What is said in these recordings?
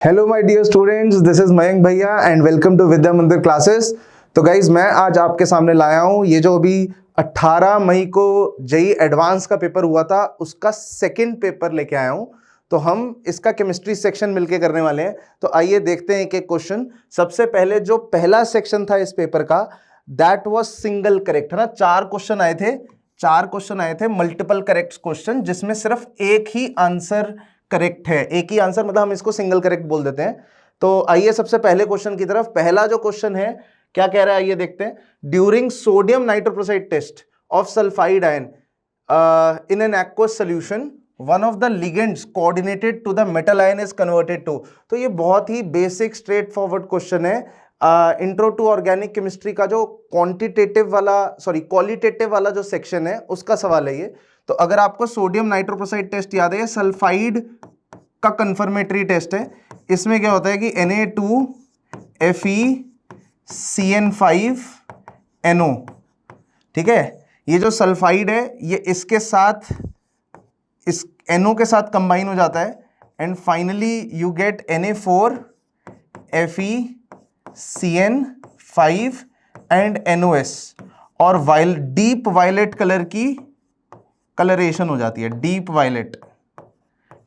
Hello my dear students, this is Mayank भैया and welcome to विद्या मंदिर classes. तो guys मैं आज आपके सामने लाया हूँ ये जो अभी 18 मई को जेईई एडवांस का पेपर हुआ था उसका सेकंड पेपर लेके आया हूँ। तो हम इसका केमिस्ट्री सेक्शन मिलके करने वाले हैं। तो आइए देखते हैं एक एक क्वेश्चन। सबसे पहले जो पहला सेक्शन था इस पेपर का दैट वाज सिंगल करेक्ट, है ना। चार क्वेश्चन आए थे मल्टीपल करेक्ट क्वेश्चन, जिसमें सिर्फ एक ही आंसर करेक्ट है। एक ही आंसर मतलब हम इसको सिंगल करेक्ट बोल देते हैं। तो आइए सबसे पहले क्वेश्चन की तरफ। पहला जो क्वेश्चन है क्या कह रहा है आइए देखते हैं। During sodium nitroprusside test of sulphide ion in an aqueous solution one of the ligands coordinated to the metal ion is converted to. तो ये बहुत ही बेसिक स्ट्रेट फॉरवर्ड क्वेश्चन है। इंट्रो टू ऑर्गेनिक केमिस्ट्री का जो qualitative वाला जो section है उसका सवाल है ये। तो अगर आपको सोडियम नाइट्रोप्रोसाइड टेस्ट याद है, सल्फाइड का कंफर्मेटरी टेस्ट है। इसमें क्या होता है कि Na2FeCN5NO, ठीक है। ये जो सल्फाइड है ये इसके साथ इस NO के साथ कंबाइन हो जाता है and finally you get Na4FeCN5 and NOS और डीप वायलेट कलर की कलरेशन हो जाती है, डीप वायलेट,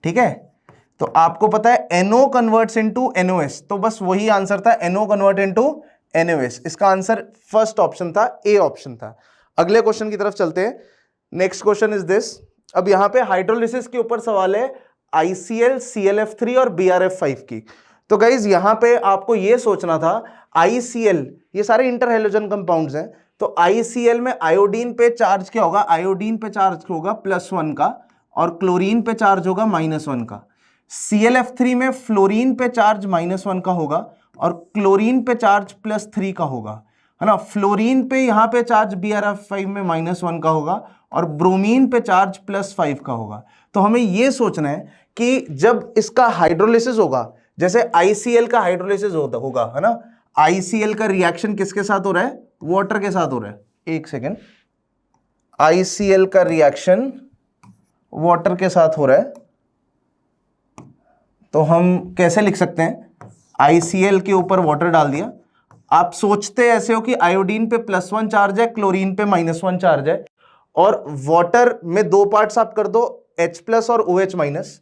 ठीक है। तो आपको पता है NO कन्वर्ट्स इनटू NOS, तो बस वही आंसर था, NO कन्वर्ट इनटू NOS। इसका आंसर फर्स्ट ऑप्शन था, ए ऑप्शन था। अगले क्वेश्चन की तरफ चलते हैं। Next question is this. अब यहां पे हाइड्रोलिसिस के ऊपर सवाल है ICl, ClF3 और BrF5 की। तो गाइज यहां पे आपको यह सोचना था ICl, ये सारे इंटरहैलोजन कंपाउंड्स हैं, तो ICl में आयोडीन पे चार्ज क्या होगा, आयोडीन पे चार्ज होगा +1 का और क्लोरीन पे चार्ज होगा -1 का। ClF3 में फ्लोरीन पे चार्ज -1 का होगा और क्लोरीन पे चार्ज +3 का होगा, है ना। फ्लोरीन पे यहां पे चार्ज BrF5 में -1 का होगा और ब्रोमीन पे चार्ज +5 का होगा। तो हमें यह सोचना है कि जब इसका हाइड्रोलिसिस होगा, जैसे ICl का हाइड्रोलिसिस होगा, है ना। ICl का रिएक्शन किसके साथ हो रहा है, वाटर के साथ हो रहा है। एक सेकेंड, ICl का रिएक्शन वाटर के साथ हो रहा है। तो हम कैसे लिख सकते हैं, ICl के ऊपर वाटर डाल दिया। आप सोचते ऐसे हो कि आयोडीन पे +1 चार्ज है, क्लोरीन पे -1 चार्ज है और वाटर में दो पार्ट्स आप कर दो, H+ और OH-।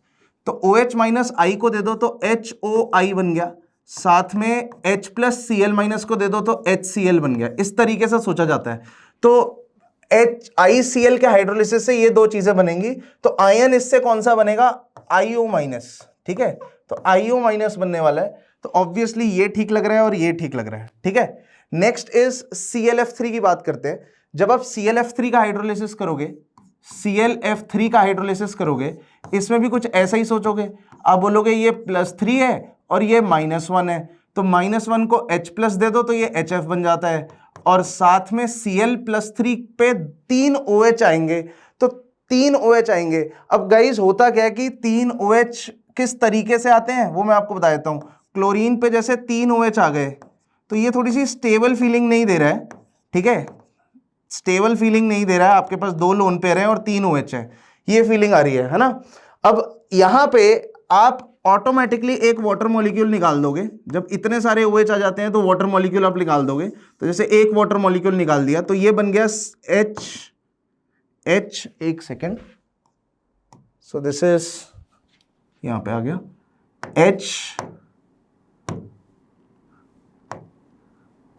तो OH- I को दे दो तो HOI बन गया, साथ में H+Cl- को दे दो तो HCl बन गया। इस तरीके से सोचा जाता है। तो ICl के हाइड्रोलिसिस से ये दो चीजें बनेंगी, तो आयन इससे कौन सा बनेगा, IO-, ठीक है। तो IO- बनने वाला है। तो ऑब्वियसली ये ठीक लग रहा है और ये ठीक लग रहा है, ठीक है। नेक्स्ट इज ClF3 की बात करते हैं। जब आप ClF3 का हाइड्रोलिसिस करोगे, इसमें भी कुछ ऐसा ही सोचोगे। आप बोलोगे ये +3 है और ये -1 है, तो -1 को H+ दे दो तो ये HF बन जाता है और साथ में Cl+3 पे 3 OH आएंगे, तो 3 OH आएंगे। अब गाइस होता क्या है कि 3 OH किस तरीके से आते हैं वो मैं आपको बता देता हूं। क्लोरीन पे जैसे 3 OH आ गए तो ये थोड़ी सी स्टेबल फीलिंग नहीं दे रहा है, ठीक है। स्टेबल फीलिंग नहीं दे रहा है, आपके पास 2 लोन पेयर हैं और 3 OH है, ये फीलिंग आ रही है ना। अब यहां पे आप ऑटोमेटिकली एक वाटर मॉलिक्यूल निकाल दोगे। जब इतने सारे OH आ जाते हैं तो वाटर मॉलिक्यूल आप निकाल दोगे। तो जैसे एक वाटर मॉलिक्यूल निकाल दिया तो ये बन गया H, एक सेकेंड, सो दिस इज, यहां पे आ गया H,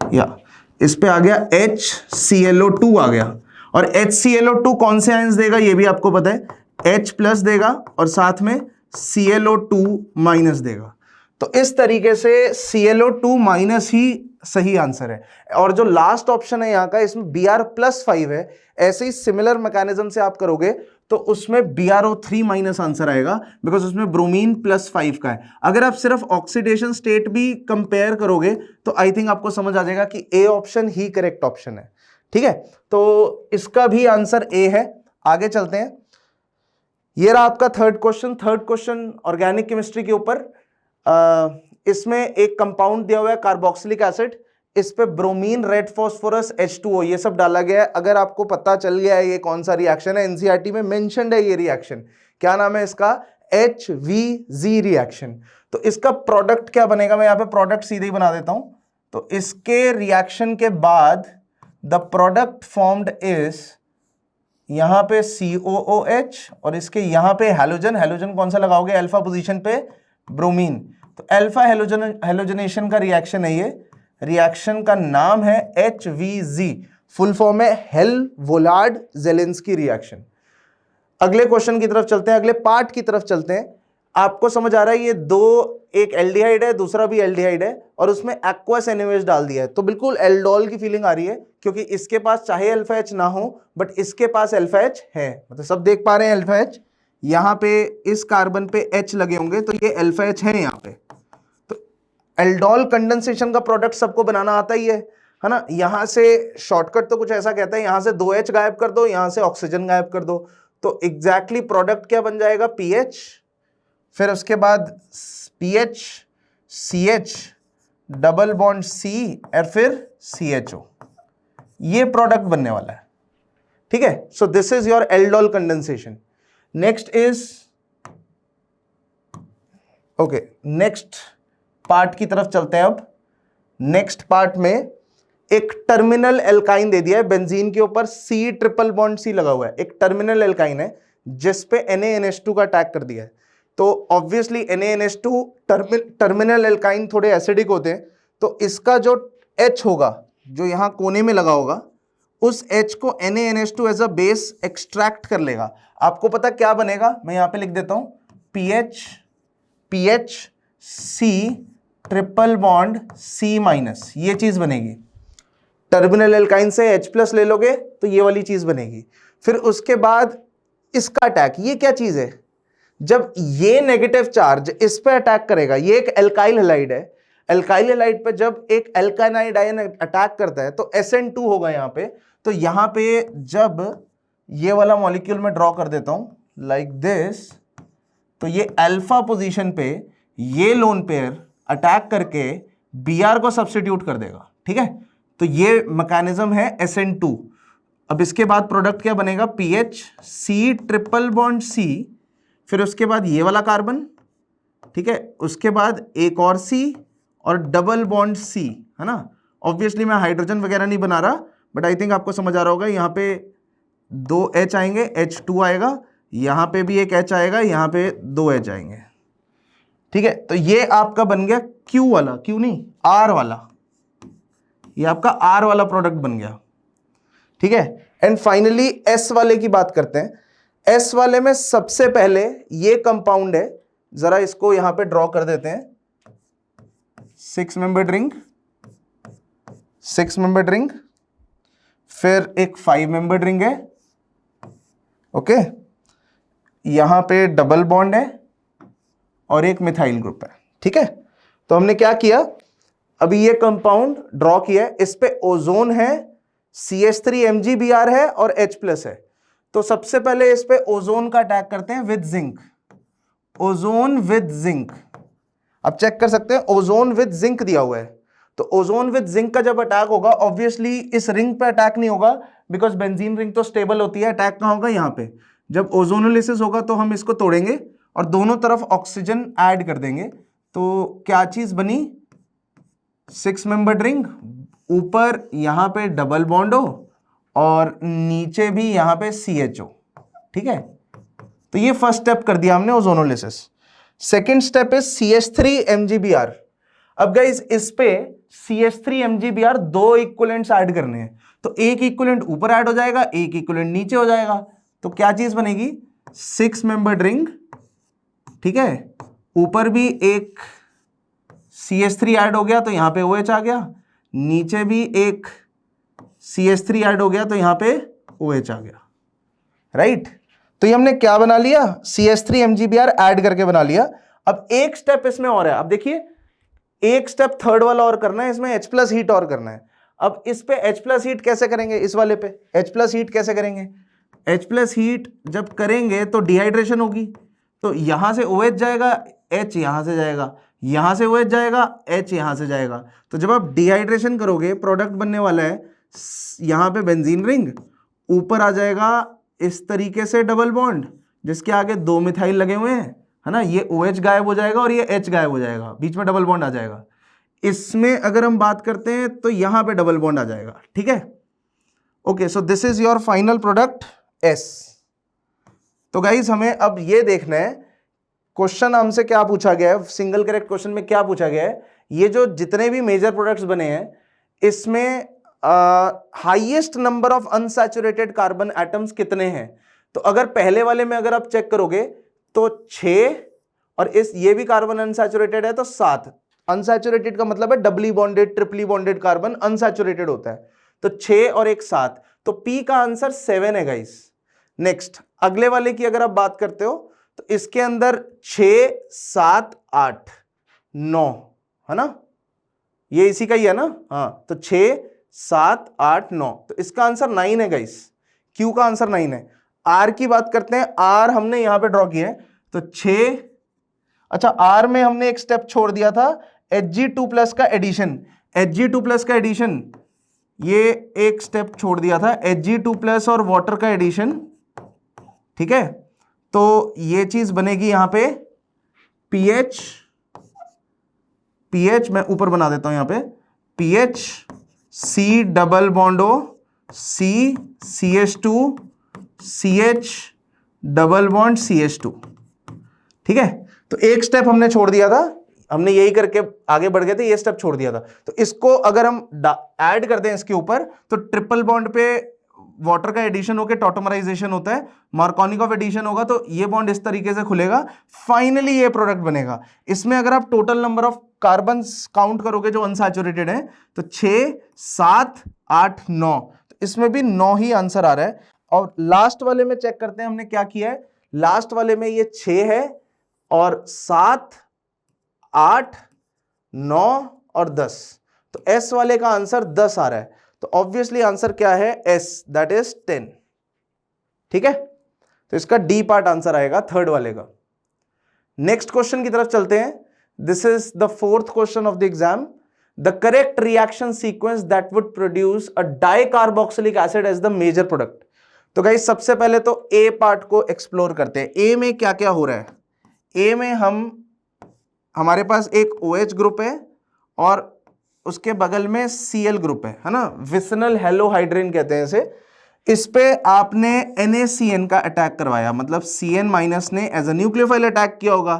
या इस पे आ गया HClO2 आ गया। और HClO2 कौन से आयंस देगा ये भी आपको पता है, H+ देगा और साथ में ClO2- देगा। तो इस तरीके से ClO2- ही सही आंसर है। और जो लास्ट ऑप्शन है यहां का, इसमें Br+5 है। ऐसे ही सिमिलर मैकेनिज्म से आप करोगे तो उसमें BrO3- आंसर आएगा, बिकॉज उसमें ब्रोमीन +5 का है। अगर आप सिर्फ ऑक्सीडेशन स्टेट भी कंपेयर करोगे तो आई थिंक आपको समझ आ जाएगा कि A option he correct option है, ठीक है। तो इसका भी आंसर ए है। आगे चलते हैं। ये रहा आपका थर्ड क्वेश्चन ऑर्गेनिक केमिस्ट्री के ऊपर। इसमें एक कंपाउंड दिया हुआ है कार्बोक्सिलिक एसिड, इस पे ब्रोमीन, रेड फास्फोरस, H2O ये सब डाला गया है। अगर आपको पता चल गया है ये कौन सा रिएक्शन है, एनसीईआरटी में मेंशन्ड है ये रिएक्शन, क्या नाम है इसका, HVZ रिएक्शन। तो इसका प्रोडक्ट क्या बनेगा, मैं यहां पे प्रोडक्ट सीधे ही बना देता हूं। तो इसके रिएक्शन के बाद द प्रोडक्ट फॉर्म्ड इज, यहां पे COOH और इसके यहां पे हैलोजन, हैलोजन कौन सा लगाओगे, अल्फा पोजीशन पे ब्रोमीन। तो अल्फा हैलोजनेशन का रिएक्शन है ये, रिएक्शन का नाम है HVZ, फुल फॉर्म है हेल-वोलार्ड ज़ेलेंस्की रिएक्शन। अगले क्वेश्चन की तरफ चलते हैं, अगले पार्ट की तरफ चलते हैं। आपको समझ आ रहा है ये दो, एक एल्डिहाइड है दूसरा भी एल्डिहाइड है और उसमें एक्वस NaOH डाल दिया है, तो बिल्कुल एल्डोल की फीलिंग आ रही है, क्योंकि इसके पास चाहे अल्फा H ना हो बट इसके पास अल्फा H है, मतलब सब देख पा रहे हैं अल्फा H, यहां पे इस कार्बन पे H लगे होंगे तो ये अल्फा H है यहां पे। तो एल्डोल कंडेंसेशन का प्रोडक्ट सबको बनाना आता ही है ना। यहां से शॉर्टकट तो कुछ ऐसा कहता है, यहां से 2H गायब कर दो, यहां से ऑक्सीजन गायब कर दो, तो एग्जैक्टली प्रोडक्ट क्या बन जाएगा, PH, फिर उसके बाद PH CH double bond C और फिर CHO, ये प्रोडक्ट बनने वाला है, ठीक है। सो this is your aldol condensation. Next is, okay, next part की तरफ चलते हैं। अब नेक्स्ट पार्ट में एक टर्मिनल एल्काइन दे दिया है, बेंजीन के ऊपर C ट्रिपल बॉन्ड C लगा हुआ है, एक टर्मिनल एल्काइन है जिसपे NaNH2 का अटैक कर दिया है। तो ऑब्वियसली NaNH2 टर्मिनल एल्काइन थोड़े एसिडिक होते हैं, तो इसका जो H होगा जो यहां कोने में लगा होगा, उस H को NaNH2 as a base extract कर लेगा। आपको पता क्या बनेगा, मैं यहां पे लिख देता हूं, PH C triple bond C minus, ये चीज बनेगी। टर्मिनल एल्काइन से H प्लस ले लोगे तो ये वाली चीज बनेगी। फिर उसके बाद इसका अटैक, ये क्या चीज है, जब ये नेगेटिव चार्ज इस पे अटैक करेगा, ये एक एल्काइल हैलाइड है, एल्काइल हैलाइड पे जब एक एल्काइनाइड आयन अटैक करता है तो SN2 होगा यहां पे। तो यहां पे जब ये वाला मॉलिक्यूल में ड्रॉ कर देता हूं लाइक दिस, तो ये अल्फा पोजीशन पे ये लोन पेयर अटैक करके Br को सब्स्टिट्यूट कर देगा, ठीक है। तो ये मैकेनिज्म है SN2। अब इसके बाद प्रोडक्ट क्या बनेगा, PH C triple bond C, फिर उसके बाद ये वाला कार्बन, ठीक है, उसके बाद एक और C और डबल बॉन्ड C, है ना। ऑब्वियसली मैं हाइड्रोजन वगैरह नहीं बना रहा, बट आई थिंक आपको समझ आ रहा होगा। यहाँ पे 2 H आएंगे, H2 आएगा, यहाँ पे भी एक H आएगा, यहाँ पे 2 H आएंगे, ठीक है। तो ये आपका बन गया Q वाला, Q नहीं R वाला, ये आपका R वाला प्रोडक्ट बन गया, ठीक है। एंड फाइनली S वाले की बात करते हैं। S वाले में सबसे पहले ये कंपाउंड है, जरा इसको यहां पे ड्रॉ कर देते हैं, 6 मेंबर्ड रिंग, 6 मेंबर्ड रिंग, फिर एक 5 मेंबर्ड रिंग है, ओके, यहां पे डबल बॉन्ड है और एक मिथाइल ग्रुप है, ठीक है। तो हमने क्या किया, अभी ये कंपाउंड ड्रॉ किया है, इस पे ओजोन है, CH3 MgBr है और H प्लस है। तो सबसे पहले इस पे ओजोन का अटैक करते हैं with zinc, ozone with zinc. आप चेक कर सकते हैं ओजोन विद जिंक दिया हुआ है, तो ओजोन विद जिंक का जब अटैक होगा ऑब्वियसली इस रिंग पे अटैक नहीं होगा, बिकॉज बेंजीन रिंग तो स्टेबल होती है। अटैक कहां होगा, यहां पे। जब ओजोनोलिसिस होगा तो हम इसको तोड़ेंगे और दोनों तरफ ऑक्सीजन ऐड कर देंगे, तो क्या चीज बनी, 6 मेंबर्ड रिंग, ऊपर यहां पे डबल बॉन्ड हो और नीचे भी यहां पे CHO, ठीक है। तो ये फर्स्ट स्टेप कर दिया हमने ozonolysis. Second step is CH3 MgBr। अब गाइस इस पे CH3 MgBr 2 इक्विवेलेंट्स ऐड करने हैं, तो एक इक्विवेलेंट ऊपर ऐड हो जाएगा, एक इक्विवेलेंट नीचे हो जाएगा, तो क्या चीज बनेगी, 6 मेंबर्ड रिंग, ठीक है, ऊपर भी एक CH3 ऐड हो गया तो यहां पे OH आ गया, नीचे भी एक CH3 ऐड हो गया तो यहां पे OH आ गया, राइट। तो ये हमने क्या बना लिया, CH3 MgBr ऐड करके बना लिया। अब एक स्टेप इसमें और है, अब देखिए एक स्टेप थर्ड वाला और करना है, इसमें H प्लस हीट और करना है। अब इस पे H प्लस हीट कैसे करेंगे, इस वाले पे H प्लस हीट कैसे करेंगे, H प्लस हीट जब करेंगे तो डिहाइड्रेशन होगी, तो यहां से OH जाएगा, H यहां से जाएगा, यहां से OH जाएगा, H यहां से जाएगा, तो जब आप डिहाइड्रेशन करोगे प्रोडक्ट बनने वाला है, यहां पे बेंजीन रिंग, ऊपर आ जाएगा इस तरीके से डबल बॉन्ड जिसके आगे 2 मिथाइल लगे हुए हैं, है ना, ये OH गायब हो जाएगा और ये H गायब हो जाएगा, बीच में डबल बॉन्ड आ जाएगा। इसमें अगर हम बात करते हैं तो यहां पे डबल बॉन्ड आ जाएगा, ठीक है। Okay, so this is your final product S। तो गाइज हमें अब ये देखना है क्वेश्चन हमसे क्या पूछा गया है, सिंगल करेक्ट क्वेश्चन में क्या पूछा गया है, ये जो जितने भी मेजर प्रोडक्ट्स बने हैं इसमें highest number of unsaturated carbon atoms कितने हैं। तो अगर पहले वाले में अगर आप चेक करोगे तो 6, और इस ये भी कार्बन अनसैचुरेटेड है तो 7। अनसैचुरेटेड का मतलब है doubly bonded triply bonded carbon unsaturated होता है, तो 6 और एक 7, तो P का आंसर 7 है गाइस। नेक्स्ट अगले वाले की अगर आप बात करते हो तो इसके अंदर 6, 7, 8, 9 है ना, ये इसी का ही है ना, हाँ, तो 6, 7, 8, 9, तो इसका आंसर 9 है गाइस। Q का आंसर 9 है। R की बात करते हैं, R हमने यहां पे ड्रॉ किया है तो 6, अच्छा R में हमने एक स्टेप छोड़ दिया था, Hg2+ का एडिशन, Hg2+ का एडिशन, ये एक स्टेप छोड़ दिया था, Hg2+ और वाटर का एडिशन, ठीक है। तो ये चीज बनेगी यहां पे पीएच मैं ऊपर बना देता हूं यहां पे, pH C double bond O C CH2 CH double bond CH2, ठीक है। तो एक स्टेप हमने छोड़ दिया था, हमने यही करके आगे बढ़ गए थे, ये स्टेप छोड़ दिया था। तो इसको अगर हम ऐड कर दें इसके ऊपर तो ट्रिपल बॉन्ड पे वाटर का एडिशन होकर टॉटमराइजेशन होता है, मार्कोनिकॉफ एडिशन होगा तो ये बॉन्ड इस तरीके से खुलेगा, फाइनली ये प्रोडक्ट बनेगा। इसमें अगर आप total number of carbon count करोगे जो अनसैचुरेटेड है तो 6, 7, 8, 9, तो इसमें भी 9 ही आंसर आ रहा है। और लास्ट वाले में चेक करते हैं हमने क्या किया है, लास्ट वाले में ये 6 है और 7, 8, 9 और 10, तो S वाले का आंसर 10 आ रहा है। तो ऑब्वियसली आंसर क्या है, S, दैट इज 10, ठीक है। तो इसका D पार्ट आंसर आएगा थर्ड वाले का। नेक्स्ट क्वेश्चन की तरफ चलते हैं। This is the fourth question of the exam. The correct reaction sequence that would produce a dicarboxylic acid as the major product. तो गाइस सबसे पहले तो A पार्ट को एक्सप्लोर करते हैं। A में क्या क्या हो रहा है। A में हमारे पास एक OH ग्रुप है और उसके बगल में Cl ग्रुप है ना, विसिनल हेलोहाइड्रिन कहते हैं इसे। इस पे आपने NaCN का अटैक करवाया, मतलब Cn- ने एज अ न्यूक्लियोफाइल अटैक किया होगा,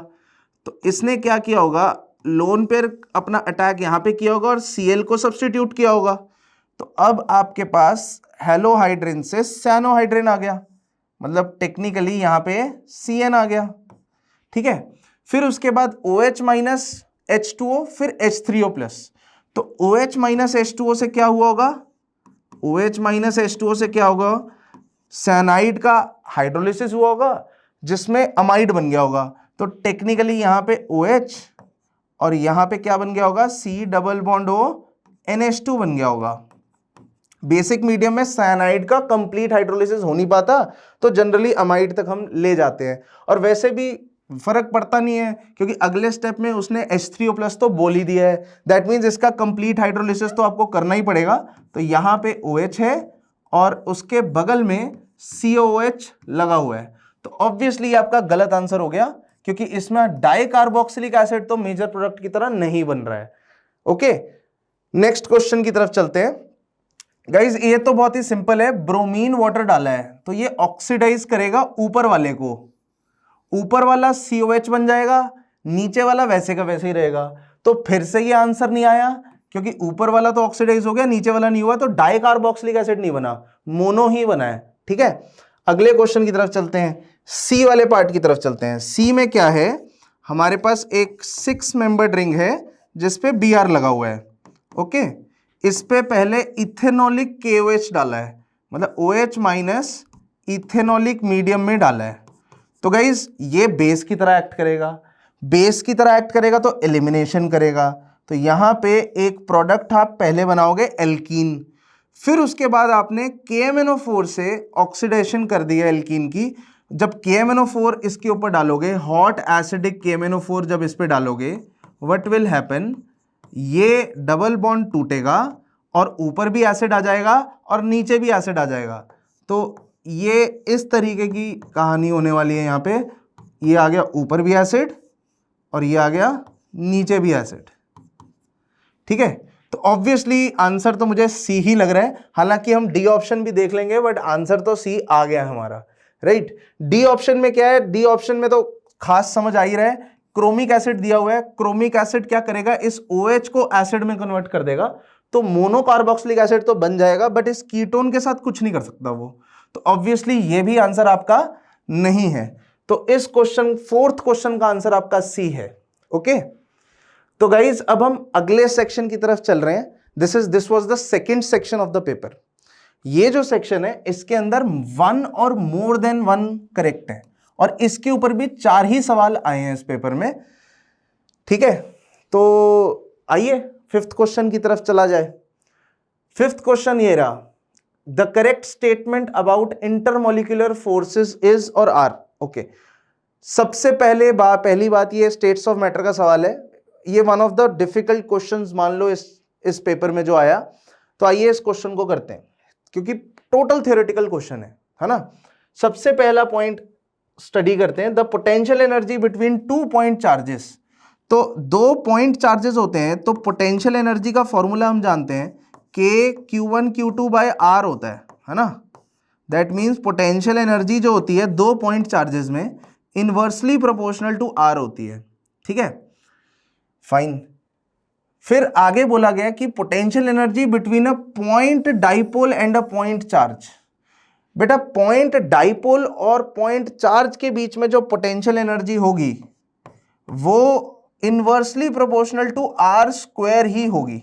तो इसने क्या किया होगा, लोन पेयर अपना अटैक यहां पे किया होगा और Cl को सब्स्टिट्यूट किया होगा। तो अब आपके पास हेलोहाइड्रिन से सैनोहाइड्रिन आ गया, मतलब टेक्निकली यहां पे Cn आ गया, ठीक है। फिर उसके बाद OH - H2O फिर H3O+, तो OH - H2O से क्या हुआ होगा, OH - H2O से क्या होगा, साइनाइड का हाइड्रोलिसिस हुआ होगा जिसमें अमाइड बन गया होगा। तो टेक्निकली यहां पे OH और यहां पे क्या बन गया होगा, C double bond O NH2 बन गया होगा। बेसिक मीडियम में साइनाइड का कंप्लीट हाइड्रोलिसिस हो नहीं पाता तो जनरली अमाइड तक हम ले जाते हैं, और वैसे भी फर्क पड़ता नहीं है क्योंकि अगले स्टेप में उसने H3O+ तो बोल ही दिया है, दैट मीन्स इसका कंप्लीट हाइड्रोलिसिस तो आपको करना ही पड़ेगा। तो यहां पे OH है और उसके बगल में COOH लगा हुआ है, तो ऑब्वियसली आपका गलत आंसर हो गया क्योंकि इसमें डाइकार्बोक्सिलिक एसिड तो मेजर प्रोडक्ट की तरह नहीं बन रहा है। ओके, नेक्स्ट क्वेश्चन की तरफ चलते हैं। गाइज ये तो बहुत ही सिंपल है, ब्रोमीन वाटर डाला है तो ये ऑक्सीडाइज करेगा ऊपर वाले को, ऊपर वाला COH बन जाएगा, नीचे वाला वैसे का वैसे ही रहेगा। तो फिर से ये आंसर नहीं आया क्योंकि ऊपर वाला तो ऑक्सीडाइज हो गया, नीचे वाला नहीं हुआ, तो डाइकार्बोक्सिलिक एसिड नहीं बना, मोनो ही बना है, ठीक है। अगले क्वेश्चन की तरफ चलते हैं, C वाले पार्ट की तरफ चलते हैं। C में क्या है, हमारे पास एक 6 मेंबर्ड रिंग है जिसपे Br लगा हुआ है। ओके, इस पे पहले इथेनॉलिक KOH डाला है, मतलब OH- इथेनॉलिक मीडियम में डाला है। तो गाइज ये बेस की तरह एक्ट करेगा, बेस की तरह एक्ट करेगा तो एलिमिनेशन करेगा, तो यहां पे एक प्रोडक्ट आप पहले बनाओगे एल्कीन, फिर उसके बाद आपने KMnO4 से ऑक्सीडेशन कर दिया एल्कीन की। जब KMnO4 इसके ऊपर डालोगे, हॉट एसिडिक KMnO4 जब इस पे डालोगे, व्हाट विल हैपन, ये डबल बॉन्ड टूटेगा और ऊपर भी एसिड आ जाएगा और नीचे भी एसिड आ जाएगा। तो ये इस तरीके की कहानी होने वाली है यहाँ पे। ये आ गया ऊपर भी एसिड और ये आ गया नीचे भी एसिड। ठीक है, तो ऑब्वियसली आंसर तो मुझे सी ही लग रहा है, हालांकि हम डी ऑप्शन भी देख लेंगे, बट आंसर तो सी आ गया हमारा, राइट। डी ऑप्शन में क्या है, डी ऑप्शन में तो खास समझ आ ही रहा है, क्रोमिक एसिड दिया हुआ है, क्रोमिक एसिड क्या करेगा, इस OH को एसिड में कन्वर्ट कर देगा, तो मोनोकार्बोक्सिलिक एसिड तो बन जाएगा, बट इस कीटोन के साथ कुछ नहीं कर सकता वो, तो ऑब्वियसली ये भी आंसर आपका नहीं है। तो इस क्वेश्चन, फोर्थ क्वेश्चन का आंसर आपका सी है। ओके, तो गाइज अब हम अगले सेक्शन की तरफ चल रहे हैं। This was the second section of the paper. ये जो सेक्शन है इसके अंदर वन और मोर देन वन करेक्ट है, और इसके ऊपर भी 4 ही सवाल आए हैं इस पेपर में। ठीक है, तो आइए फिफ्थ क्वेश्चन की तरफ चला जाए। फिफ्थ क्वेश्चन ये रहा, the correct statement about intermolecular forces is और आर। ओके, सबसे पहली बात ये स्टेट्स ऑफ मैटर का सवाल है, ये one of the difficult questions मान लो इस पेपर में जो आया। तो आइए इस क्वेश्चन को करते हैं, क्योंकि टोटल थ्योरेटिकल क्वेश्चन है ना। सबसे पहला पॉइंट स्टडी करते हैं, the potential energy between 2 point charges. तो 2 पॉइंट चार्जेस होते हैं, तो पोटेंशियल एनर्जी का फॉर्मूला हम जानते हैं, K Q1 Q2 bye R होता है ना। दैट मीन्स पोटेंशियल एनर्जी जो होती है 2 पॉइंट चार्जेस में इनवर्सली प्रोपोर्शनल टू R होती है। ठीक है, फाइन। फिर आगे बोला गया कि potential energy between a point dipole and a point charge. बेटा पॉइंट डाइपोल और पॉइंट चार्ज के बीच में जो पोटेंशियल एनर्जी होगी वो inversely proportional to R square ही होगी।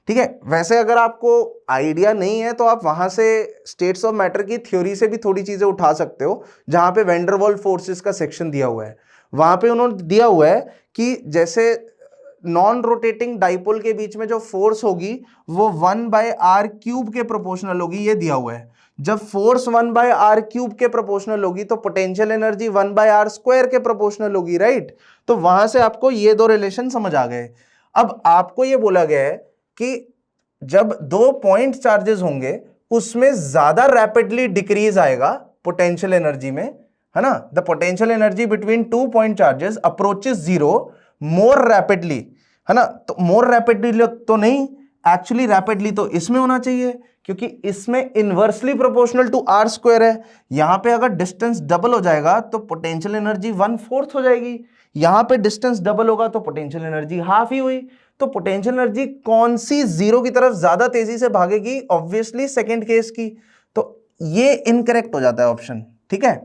ठीक है, वैसे अगर आपको आइडिया नहीं है तो आप वहां से स्टेट्स ऑफ मैटर की थ्योरी से भी थोड़ी चीजें उठा सकते हो, जहां पे वैंडरवाल्स फोर्सेस का सेक्शन दिया हुआ है। वहां पे उन्होंने दिया हुआ है कि जैसे नॉन रोटेटिंग डाइपोल के बीच में जो फोर्स होगी वो 1/r³ के प्रोपोर्शनल होगी, ये दिया हुआ है। जब फोर्स 1/r³ के प्रोपोर्शनल होगी तो पोटेंशियल एनर्जी 1/r² के प्रोपोर्शनल होगी, राइट। तो वहां से आपको ये 2 रिलेशन समझ आ गए। अब आपको ये बोला गया है कि जब 2 पॉइंट चार्जेस होंगे उसमें ज्यादा रैपिडली डिक्रीज आएगा पोटेंशियल एनर्जी में, है ना। The potential energy between 2 point charges approaches 0 more rapidly, है ना। तो मोर रैपिडली तो नहीं, एक्चुअली रैपिडली तो इसमें होना चाहिए, क्योंकि इसमें inversely proportional to R square है। यहां पे अगर डिस्टेंस डबल हो जाएगा तो पोटेंशियल एनर्जी 1/4 हो जाएगी, यहां पे डिस्टेंस डबल होगा तो पोटेंशियल एनर्जी हाफ ही हुई। तो पोटेंशियल एनर्जी कौन सी 0 की तरफ ज्यादा तेजी से भागेगी, ऑब्वियसली सेकंड केस की। तो ये इनकरेक्ट हो जाता है ऑप्शन। ठीक है,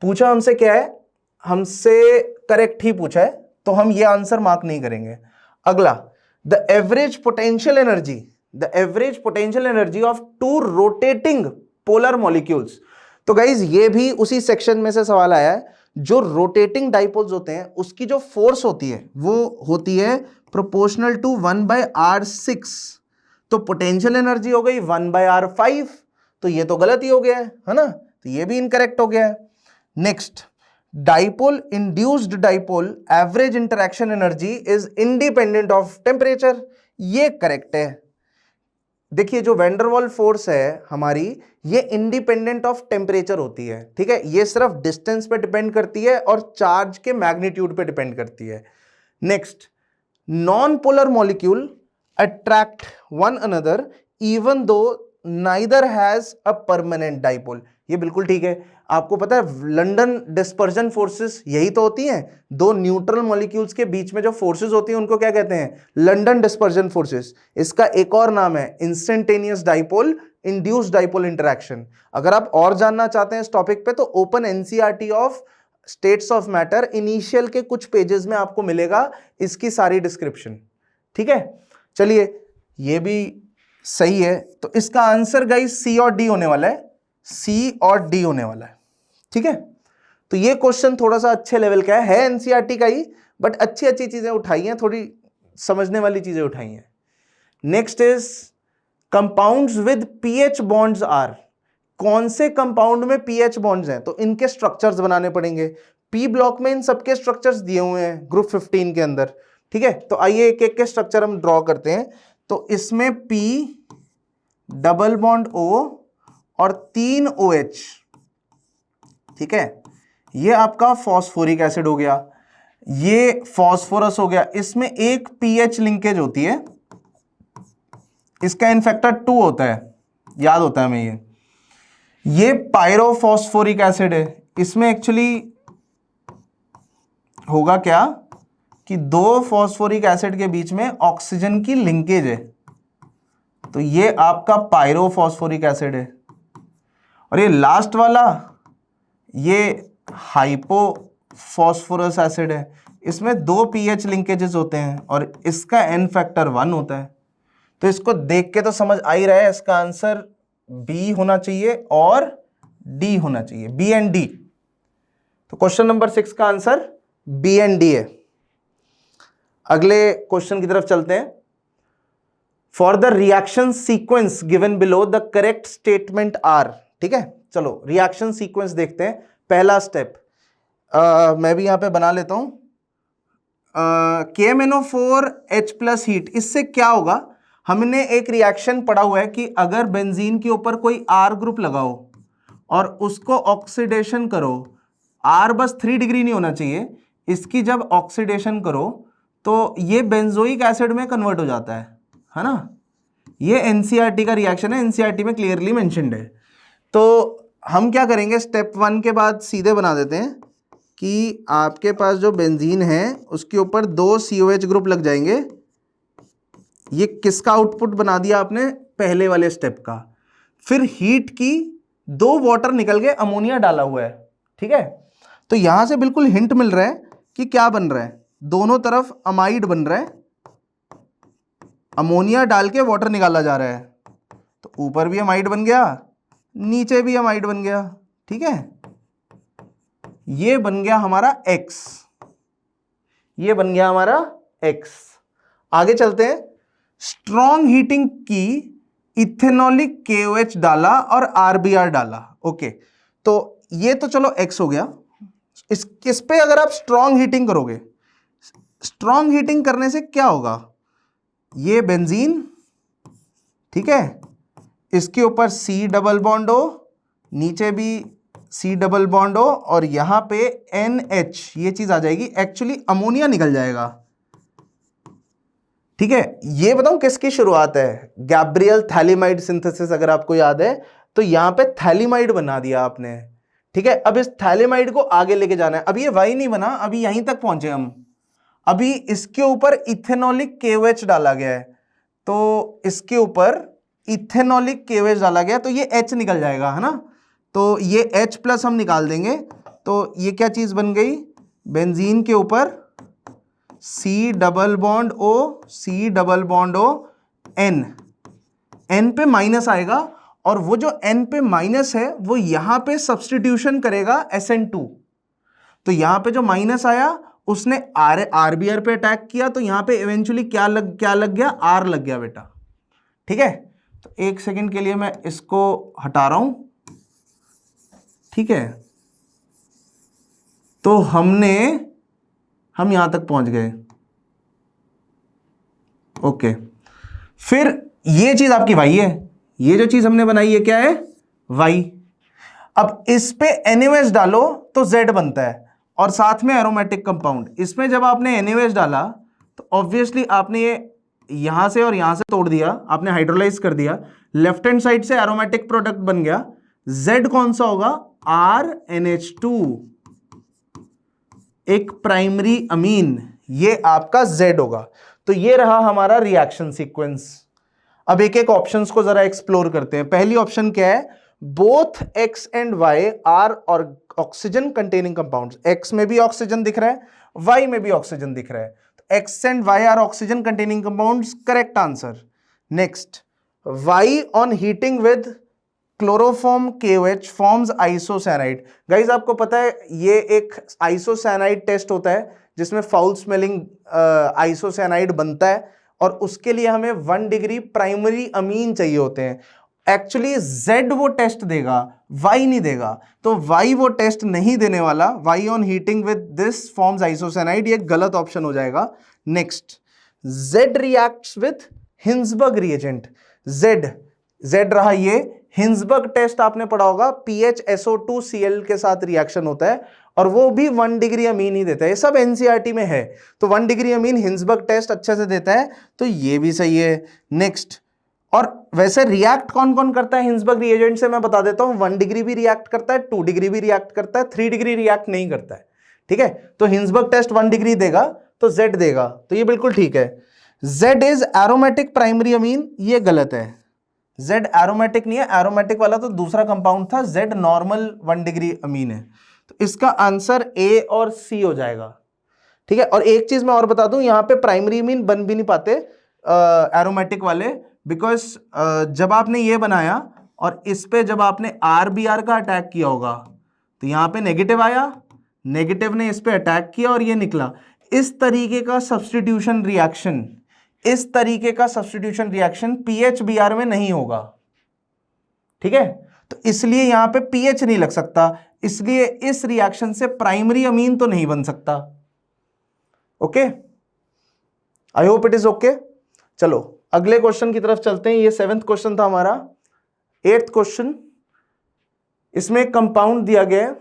पूछा हमसे क्या है, हमसे करेक्ट ही पूछा है, तो हम ये आंसर मार्क नहीं करेंगे। अगला, the average potential energy of 2 rotating polar molecules. तो गाइज ये भी उसी सेक्शन में से सवाल आया है। जो रोटेटिंग डाइपोल्स होते हैं उसकी जो फोर्स होती है वो होती है प्रोपोर्शनल टू 1/r6। तो पोटेंशियल एनर्जी हो गई 1/r5, तो ये तो गलत ही हो गया है ना, तो ये भी इनकरेक्ट हो गया है। Next, dipole induced dipole average interaction energy is independent of temperature, ये करेक्ट है। देखिए जो वैंडरवाल फोर्स है हमारी, ये इंडिपेंडेंट ऑफ टेम्परेचर होती है। ठीक है, ये सिर्फ डिस्टेंस पे डिपेंड करती है और चार्ज के मैग्नीट्यूड पे डिपेंड करती है। Next, non polar molecule attract one another even though neither has a permanent dipole, ये बिल्कुल ठीक है। आपको पता है लंडन डिस्पर्जन फोर्सेस यही तो होती हैं, 2 न्यूट्रल मॉलिक्यूल्स के बीच में जो फोर्सेस होती हैं उनको क्या कहते हैं, लंडन डिस्पर्जन फोर्सेस। इसका एक और नाम है instantaneous dipole induced dipole interaction. अगर आप और जानना चाहते हैं इस टॉपिक पे तो open NCERT of states of matter initial के कुछ पेजेस में आपको मिलेगा इसकी सारी डिस्क्रिप्शन। ठीक है, चलिए ये भी सही है। तो इसका आंसर गाइस सी और डी होने वाला है, सी और डी होने वाला है। ठीक है, तो ये क्वेश्चन थोड़ा सा अच्छे लेवल का है एनसीईआरटी का ही, बट अच्छी अच्छी चीजें उठाई हैं, थोड़ी समझने वाली चीजें उठाई हैं। Next is compounds with PH bonds are. कौन से कंपाउंड में पीएच बॉन्ड्स हैं, तो इनके स्ट्रक्चर्स बनाने पड़ेंगे। पी ब्लॉक में इन सबके स्ट्रक्चर्स दिए हुए हैं ग्रुप 15 के अंदर। ठीक है, तो आइए एक एक के स्ट्रक्चर हम ड्रॉ करते हैं। तो इसमें पी डबल बॉन्ड ओ और 3 OH, ठीक है, ये आपका फॉस्फोरिक एसिड हो गया, ये फॉस्फोरस हो गया, इसमें एक पीएच लिंकेज होती है, इसका इन फैक्टर 2 होता है, याद होता है हमें। ये पायरोफॉस्फोरिक एसिड है, इसमें एक्चुअली होगा क्या कि दो फॉस्फोरिक एसिड के बीच में ऑक्सीजन की लिंकेज है, तो ये आपका पायरोफॉस्फोरिक एसिड है। और ये लास्ट वाला ये हाइपोफॉस्फोरस एसिड है, इसमें दो पीएच लिंकेजेस होते हैं और इसका एन फैक्टर 1 होता है। तो इसको देख के तो समझ आ ही रहा है, इसका आंसर बी होना चाहिए और डी होना चाहिए, बी एंड डी। तो क्वेश्चन नंबर 6 का आंसर बी एंड डी है। अगले क्वेश्चन की तरफ चलते हैं। For the reaction sequence given below the correct statement are. ठीक है, चलो रिएक्शन सीक्वेंस देखते हैं। पहला स्टेप मैं भी यहां पे बना लेता हूं, KMnO4H+ हीट, इससे क्या होगा, हमने एक रिएक्शन पढ़ा हुआ है कि अगर बेंजीन के ऊपर कोई R ग्रुप लगाओ और उसको ऑक्सीडेशन करो, R बस 3 डिग्री नहीं होना चाहिए, इसकी जब ऑक्सीडेशन करो तो ये बेंजोइक एसिड में कन्वर्ट हो जाता है ना। ये एनसीईआरटी का रिएक्शन है, एनसीईआरटी में क्लियरली मेंशन्ड है। तो हम क्या करेंगे, स्टेप 1 के बाद सीधे बना देते हैं कि आपके पास जो बेंजीन है उसके ऊपर 2 COH ग्रुप लग जाएंगे। ये किसका आउटपुट बना दिया आपने, पहले वाले स्टेप का। फिर हीट की 2 वाटर निकल के अमोनिया डाला हुआ है। ठीक है, तो यहां से बिल्कुल हिंट मिल रहा है कि क्या बन रहा है, दोनों तरफ अमाइड बन रहा है, अमोनिया डाल के वाटर निकाला जा रहा है, तो ऊपर भी अमाइड बन गया, नीचे भी अमाइड बन गया। ठीक है, ये बन गया हमारा X, ये बन गया हमारा X। आगे चलते हैं। स्ट्रॉन्ग हीटिंग की, इथेनॉलिक KOH डाला और RBR डाला। ओके, तो ये तो चलो X हो गया। इस पे अगर आप स्ट्रॉन्ग हीटिंग करोगे, स्ट्रॉन्ग हीटिंग करने से क्या होगा, ये बेंजीन, ठीक है, इसके ऊपर C डबल बॉन्ड हो, नीचे भी C डबल बॉन्ड हो और यहां पे NH, ये चीज आ जाएगी, एक्चुअली अमोनिया निकल जाएगा। ठीक है, ये बताऊं किसकी शुरुआत है, गैब्रियल थैलीमाइड सिंथेसिस, अगर आपको याद है तो यहां पे थैलीमाइड बना दिया आपने। ठीक है, अब इस थैलीमाइड को आगे लेके जाना है। अभी ये वाई नहीं बना, अभी यहीं तक पहुंचे हम। अभी इसके ऊपर इथेनॉलिक KOH डाला गया है, तो इसके ऊपर इथेनॉलिक KOH डाला गया, तो ये H निकल जाएगा, है ना। तो ये H+ हम निकाल देंगे, तो ये क्या चीज बन गई, बेंजीन के ऊपर C double bond O, C double bond O, N, N पे माइनस आएगा और वो जो N पे माइनस है वो यहां पे सब्स्टिट्यूशन करेगा SN2। तो यहां पे जो माइनस आया उसने RBR पे अटैक किया, तो यहां पे इवेंचुअली क्या लग गया, R लग गया बेटा। ठीक है, तो एक सेकंड के लिए मैं इसको हटा रहा हूं। ठीक है, तो हम यहां तक पहुंच गए। ओके, फिर ये चीज आपकी वाई है, ये जो चीज हमने बनाई है क्या है, वाई। अब इस पे NaOH डालो तो Z बनता है और साथ में एरोमेटिक कंपाउंड। इसमें जब आपने NaOH डाला तो ऑब्वियसली आपने ये यहां से और यहां से तोड़ दिया, आपने हाइड्रोलाइज कर दिया, लेफ्ट हैंड साइड से एरोमेटिक प्रोडक्ट बन गया। Z कौन सा होगा, RNH2, एक प्राइमरी अमीन, ये आपका Z होगा। तो ये रहा हमारा रिएक्शन सीक्वेंस। अब एक एक ऑप्शंस को जरा एक्सप्लोर करते हैं। पहली ऑप्शन क्या है, both X and Y are और ऑक्सीजन कंटेनिंग कंपाउंड्स। X में भी ऑक्सीजन दिख रहा है, Y में भी ऑक्सीजन दिख रहा है, तो X and Y are oxygen containing compounds, correct answer. Next, Y on heating with chloroform KOH forms isocyanide. Guys आपको पता है ये एक आइसोसाइनाइड टेस्ट होता है जिसमें फाउल स्मेलिंग आइसोसाइनाइड बनता है और उसके लिए हमें 1 डिग्री प्राइमरी अमीन चाहिए होते हैं। एक्चुअली Z वो टेस्ट देगा, Y नहीं देगा, तो Y वो टेस्ट नहीं देने वाला। Y on heating with this forms isocyanide, ये गलत ऑप्शन हो जाएगा। Next, Z reacts with Hinsberg reagent. Z रहा ये, हिंसबर्ग टेस्ट आपने पढ़ा होगा, PHSO2Cl के साथ रिएक्शन होता है और वो भी 1 डिग्री अमीन ही देता है। ये सब एनसीईआरटी में है। तो 1 डिग्री अमीन हिंसबर्ग टेस्ट अच्छे से देता है, तो ये भी सही है। नेक्स्ट, और वैसे रिएक्ट कौन कौन करता है हिंसबर्ग रिएजेंट से मैं बता देता हूं। 1 डिग्री भी रिएक्ट करता है, 2 डिग्री भी रिएक्ट करता है, 3 डिग्री रिएक्ट नहीं करता है। ठीक है, तो हिंसबर्ग टेस्ट 1 डिग्री देगा तो Z देगा, तो ये बिल्कुल ठीक है। Z is aromatic primary amine, ये गलत है। Z एरोमेटिक नहीं है, एरोमेटिक वाला तो दूसरा कंपाउंड था, Z नॉर्मल 1 डिग्री अमीन है। तो इसका आंसर A और C हो जाएगा। ठीक है, और एक चीज मैं और बता दूं, यहां पे प्राइमरी अमीन बन भी नहीं पाते एरोमेटिक वाले, बिकॉज जब आपने ये बनाया और इस पे जब आपने RBr का अटैक किया होगा तो यहां पे नेगेटिव आया, नेगेटिव ने इस पे अटैक किया और ये निकला। इस तरीके का सब्स्टिट्यूशन रिएक्शन, इस तरीके का सब्स्टिट्यूशन रिएक्शन PHBr में नहीं होगा। ठीक है, तो इसलिए यहां पे पीएच नहीं लग सकता, इसलिए इस रिएक्शन से प्राइमरी अमीन तो नहीं बन सकता। Okay, I hope it is okay. चलो अगले क्वेश्चन की तरफ चलते हैं। ये 7th क्वेश्चन था हमारा। 8th क्वेश्चन, इसमें कंपाउंड दिया गया है,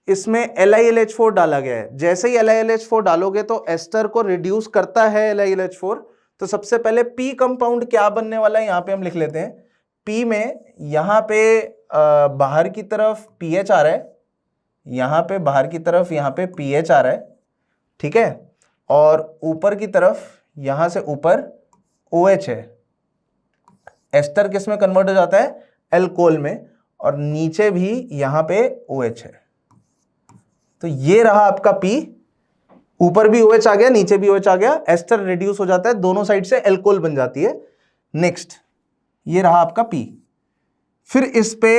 इसमें LiLH4 डाला गया है। जैसे ही LiLH4 डालोगे तो एस्टर को रिड्यूस करता है LiLH4। तो सबसे पहले P कंपाउंड क्या बनने वाला है यहां पे हम लिख लेते हैं। P में यहां पे बाहर की तरफ pH आ रहा है, यहां पे बाहर की तरफ यहां पे pH आ रहा है। ठीक है, और ऊपर की तरफ यहां से ऊपर OH है। एस्टर किस में कन्वर्ट हो जाता है, एल्कोहल में, और नीचे भी यहां पे OH है। तो ये रहा आपका P, ऊपर भी OH आ गया, नीचे भी OH आ गया, एस्टर रिड्यूस हो जाता है, दोनों साइड से एल्कोहल बन जाती है। नेक्स्ट, ये रहा आपका P। फिर इस पे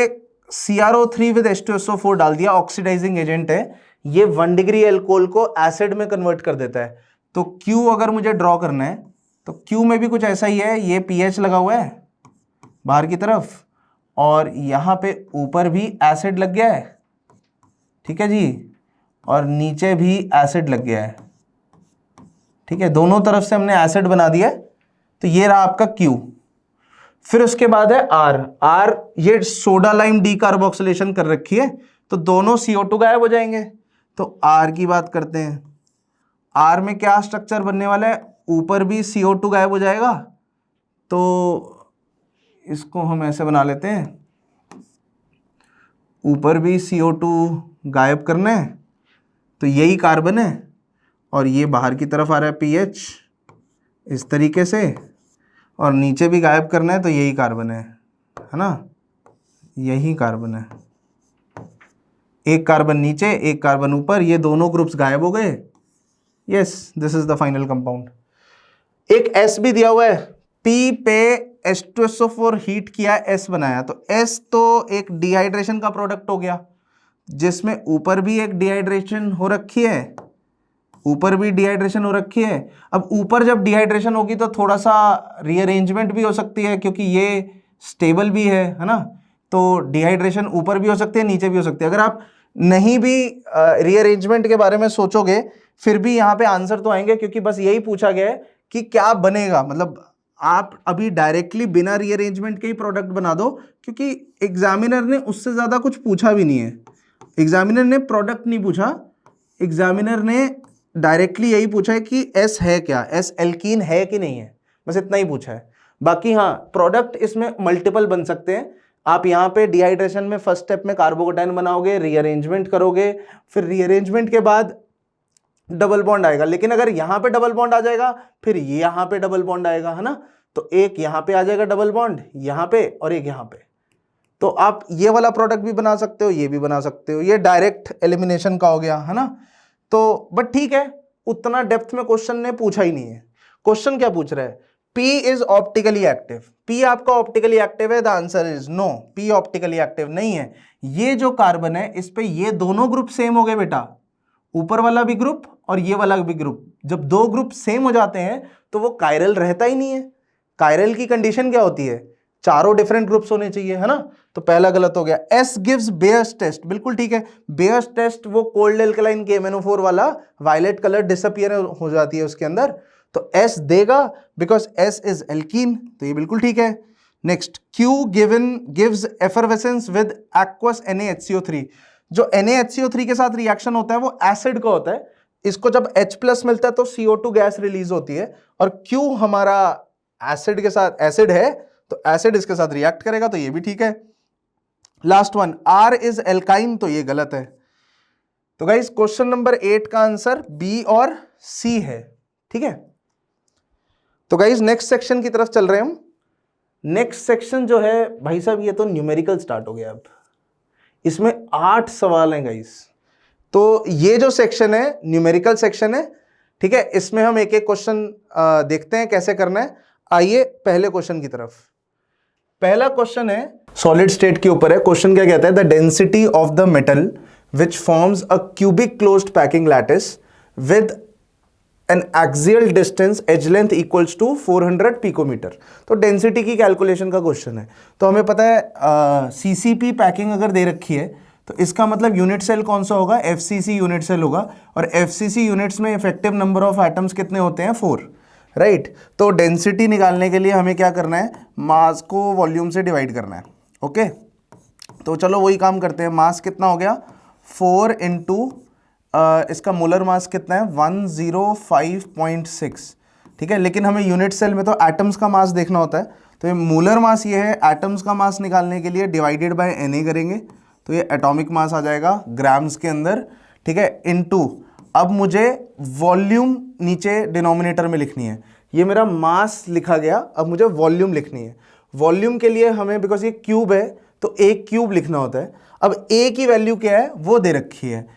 CrO3 विद H2SO4 डाल दिया, ऑक्सीडाइजिंग एजेंट है, ये 1 डिग्री एल्कोहल को एसिड में कन्वर्ट कर देता है। तो Q अगर मुझे ड्रॉ करना है तो Q में भी कुछ ऐसा ही है, ये pH लगा हुआ है बाहर की तरफ, और यहां पे ऊपर भी एसिड लग गया है। ठीक है जी, और नीचे भी एसिड लग गया है। ठीक है, दोनों तरफ से हमने एसिड बना दिया है। तो ये रहा आपका Q। फिर उसके बाद है R। ये सोडा लाइम डीकार्बोक्सिलेशन कर रखी है, तो दोनों CO2 गायब हो जाएंगे। तो R की बात करते हैं। R में क्या स्ट्रक्चर बनने वाला है, ऊपर भी CO2 गायब हो जाएगा, तो इसको हम ऐसे बना लेते हैं, ऊपर भी CO2 गायब करना है, तो यही कार्बन है, और ये बाहर की तरफ आ रहा है pH इस तरीके से, और नीचे भी गायब करना है, तो यही कार्बन है ना, यही कार्बन है। एक कार्बन नीचे, एक कार्बन ऊपर, ये दोनों ग्रुप्स गायब हो गए। Yes, this is the final compound. एक S भी दिया हुआ है, P पे H2SO4 हीट किया, S बनाया, तो S तो एक डिहाइड्रेशन का प्रोडक्ट हो गया, जिसमें ऊपर भी एक डिहाइड्रेशन हो रखी है, ऊपर भी डिहाइड्रेशन हो रखी है। अब ऊपर जब डिहाइड्रेशन होगी तो थोड़ा सा रीअरेंजमेंट भी हो सकती है, क्योंकि ये स्टेबल भी है ना, तो डिहाइड्रेशन ऊपर भी हो सकती है, नीचे भी हो सकती है। अगर आप नहीं भी रीअरेंजमेंट के बारे में सोचोगे, फिर भी यहाँ पे आंसर तो आएंगे, क्योंकि बस यही पूछा गया है कि क्या बनेगा। मतलब आप अभी डायरेक्टली बिना रीअरेंजमेंट के ही प्रोडक्ट बना दो, क्योंकि एग्जामिनर ने उससे ज़्यादा कुछ पूछा भी नहीं है। एग्जामिनर ने प्रोडक्ट नहीं पूछा, एग्जामिनर ने डायरेक्टली यही पूछा है कि S है क्या, S एल्कीन है कि नहीं है, बस इतना ही पूछा है। बाकी हाँ, प्रोडक्ट इसमें मल्टीपल बन सकते हैं। आप यहाँ पे डिहाइड्रेशन में फर्स्ट स्टेप में कार्बोकेटाइन बनाओगे, रीअरेंजमेंट करोगे, फिर रीअरेंजमेंट के बाद डबल बॉन्ड आएगा। लेकिन अगर यहाँ पे डबल बॉन्ड आ जाएगा, फिर यहाँ पे डबल बॉन्ड आएगा, है ना, तो एक यहाँ पे आ जाएगा डबल बॉन्ड यहाँ पे, और एक यहाँ पे। तो आप ये वाला प्रोडक्ट भी बना सकते हो, ये भी बना सकते हो, ये डायरेक्ट एलिमिनेशन का हो गया, है ना। तो बट ठीक है, उतना डेप्थ में क्वेश्चन ने पूछा ही नहीं है। क्वेश्चन क्या पूछ रहा है, P is optically active. P आपका ऑप्टिकली एक्टिव है, the answer is no, P optically active नहीं है। ये जो कार्बन है, इस पे ये दोनों ग्रुप सेम हो गए बेटा, ऊपर वाला भी ग्रुप और ये वाला भी ग्रुप। जब दो ग्रुप सेम हो जाते हैं तो वो कायरल रहता ही नहीं है। कायरल की कंडीशन क्या होती है, चारों डिफरेंट ग्रुप्स होने चाहिए, है ना। तो पहला गलत हो गया। S गिव्स बेयर्स टेस्ट, बिल्कुल ठीक है। बेयर्स टेस्ट वो कोल्ड एल्कलाइन KMnO4 वाला, वायलेट कलर डिसअपियर हो जाती है उसके अंदर, तो S देगा बिकॉज S इज एल्कीन, तो ये बिल्कुल ठीक है। Next, Q given gives effervescence with aqueous NaHCO3। जो NaHCO3 के साथ रिएक्शन होता है वो एसिड का होता है, इसको जब H+ मिलता है तो CO2 गैस रिलीज होती है, और Q हमारा एसिड के साथ एसिड है तो एसिड इसके साथ रिएक्ट करेगा, तो ये भी ठीक है। Last one, R is alkyne, तो ये गलत है। तो गाइस क्वेश्चन नंबर 8 का आंसर B और C है, ठीक है। तो गाइस नेक्स्ट सेक्शन की तरफ चल रहे हैं हम। नेक्स्ट सेक्शन जो है भाई साहब, ये तो न्यूमेरिकल स्टार्ट हो गया। अब इसमें 8 सवाल हैं गाइस। तो ये जो सेक्शन है न्यूमेरिकल सेक्शन है, ठीक है। इसमें हम एक एक क्वेश्चन देखते हैं कैसे करना है। आइए पहले क्वेश्चन की तरफ। पहला क्वेश्चन है सॉलिड स्टेट के ऊपर है। क्वेश्चन क्या कहता है, the density of the metal which forms a cubic closed packing lattice with an axial distance edge length equals to 400 picometre. तो डेंसिटी की कैलकुलेशन का क्वेश्चन है। तो हमें पता है सीसीपी पैकिंग अगर दे रखी है तो इसका मतलब यूनिट सेल कौन सा होगा, एफसीसी यूनिट सेल होगा, और एफसीसी यूनिट्स में इफेक्टिव नंबर ऑफ एटम्स कितने होते हैं, 4, राइट। तो डेंसिटी निकालने के लिए हमें क्या करना है, मास को वॉल्यूम से डिवाइड करना है, ओके। तो चलो वही काम करते हैं। मास कितना हो गया, 4 इंटू इसका मोलर मास कितना है, 105.6, ठीक है। लेकिन हमें यूनिट सेल में तो एटम्स का मास देखना होता है, तो ये मोलर मास ये है। एटम्स का मास निकालने के लिए डिवाइडेड बाय Na करेंगे, तो ये एटॉमिक मास आ जाएगा ग्राम्स के अंदर, ठीक है। इनटू अब मुझे वॉल्यूम नीचे डिनोमिनेटर में लिखनी है। ये मेरा मास लिखा गया, अब मुझे वॉल्यूम लिखनी है। वॉल्यूम के लिए हमें, बिकॉज ये क्यूब है तो एक क्यूब लिखना होता है। अब ए की वैल्यू क्या है वो दे रखी है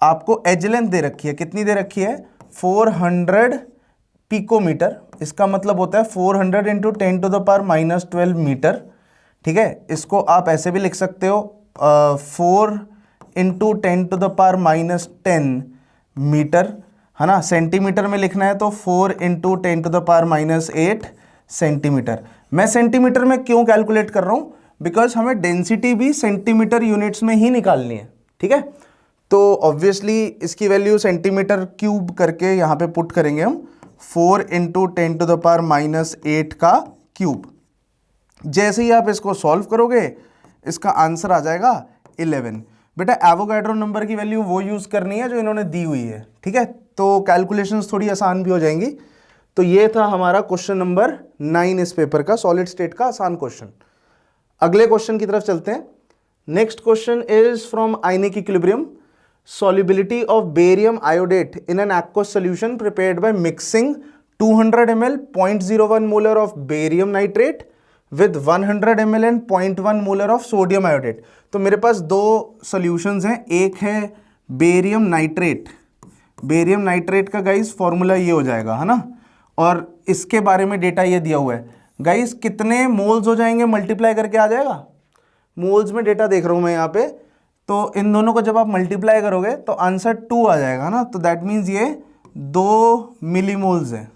आपको, एज लेंथ दे रखी है, कितनी दे रखी है, 400 पिकोमीटर। इसका मतलब होता है 400 इंटू 10⁻⁻12 मीटर, ठीक है। इसको आप ऐसे भी लिख सकते हो 4 इंटू 10⁻⁻10 मीटर, है ना। सेंटीमीटर में लिखना है तो 4 इंटू 10⁻⁻8 सेंटीमीटर। मैं सेंटीमीटर में क्यों कैलकुलेट कर रहा हूँ, बिकॉज हमें डेंसिटी भी सेंटीमीटर यूनिट्स में ही निकालनी है, ठीक है। तो ऑब्वियसली इसकी वैल्यू सेंटीमीटर क्यूब करके यहाँ पे पुट करेंगे हम, 4 इंटू 10⁻⁻8 का क्यूब। जैसे ही आप इसको सॉल्व करोगे इसका आंसर आ जाएगा 11। बेटा एवोगैड्रो नंबर की वैल्यू वो यूज़ करनी है जो इन्होंने दी हुई है, ठीक है। तो कैलकुलेशंस थोड़ी आसान भी हो जाएंगी। तो ये था हमारा क्वेश्चन नंबर 9 इस पेपर का, सॉलिड स्टेट का आसान क्वेश्चन। अगले क्वेश्चन की तरफ चलते हैं। Next question is from ionic equilibrium, solubility of barium iodate in an aqueous solution prepared by mixing 200 ml 0.01 molar of barium nitrate with 100 ml and 0.1 molar of sodium iodate। तो मेरे पास दो solutions हैं, एक है बेरियम नाइट्रेट। बेरियम नाइट्रेट का guys formula ये हो जाएगा, है ना, और इसके बारे में डेटा ये दिया हुआ है। गाइस कितने मोल्स हो जाएंगे मल्टीप्लाई करके आ जाएगा, मोल्स में डेटा देख रहा हूँ मैं यहाँ पे। तो इन दोनों को जब आप मल्टीप्लाई करोगे तो आंसर 2 आ जाएगा ना। तो दैट मीन्स ये 2 मिलीमोल्स हैं।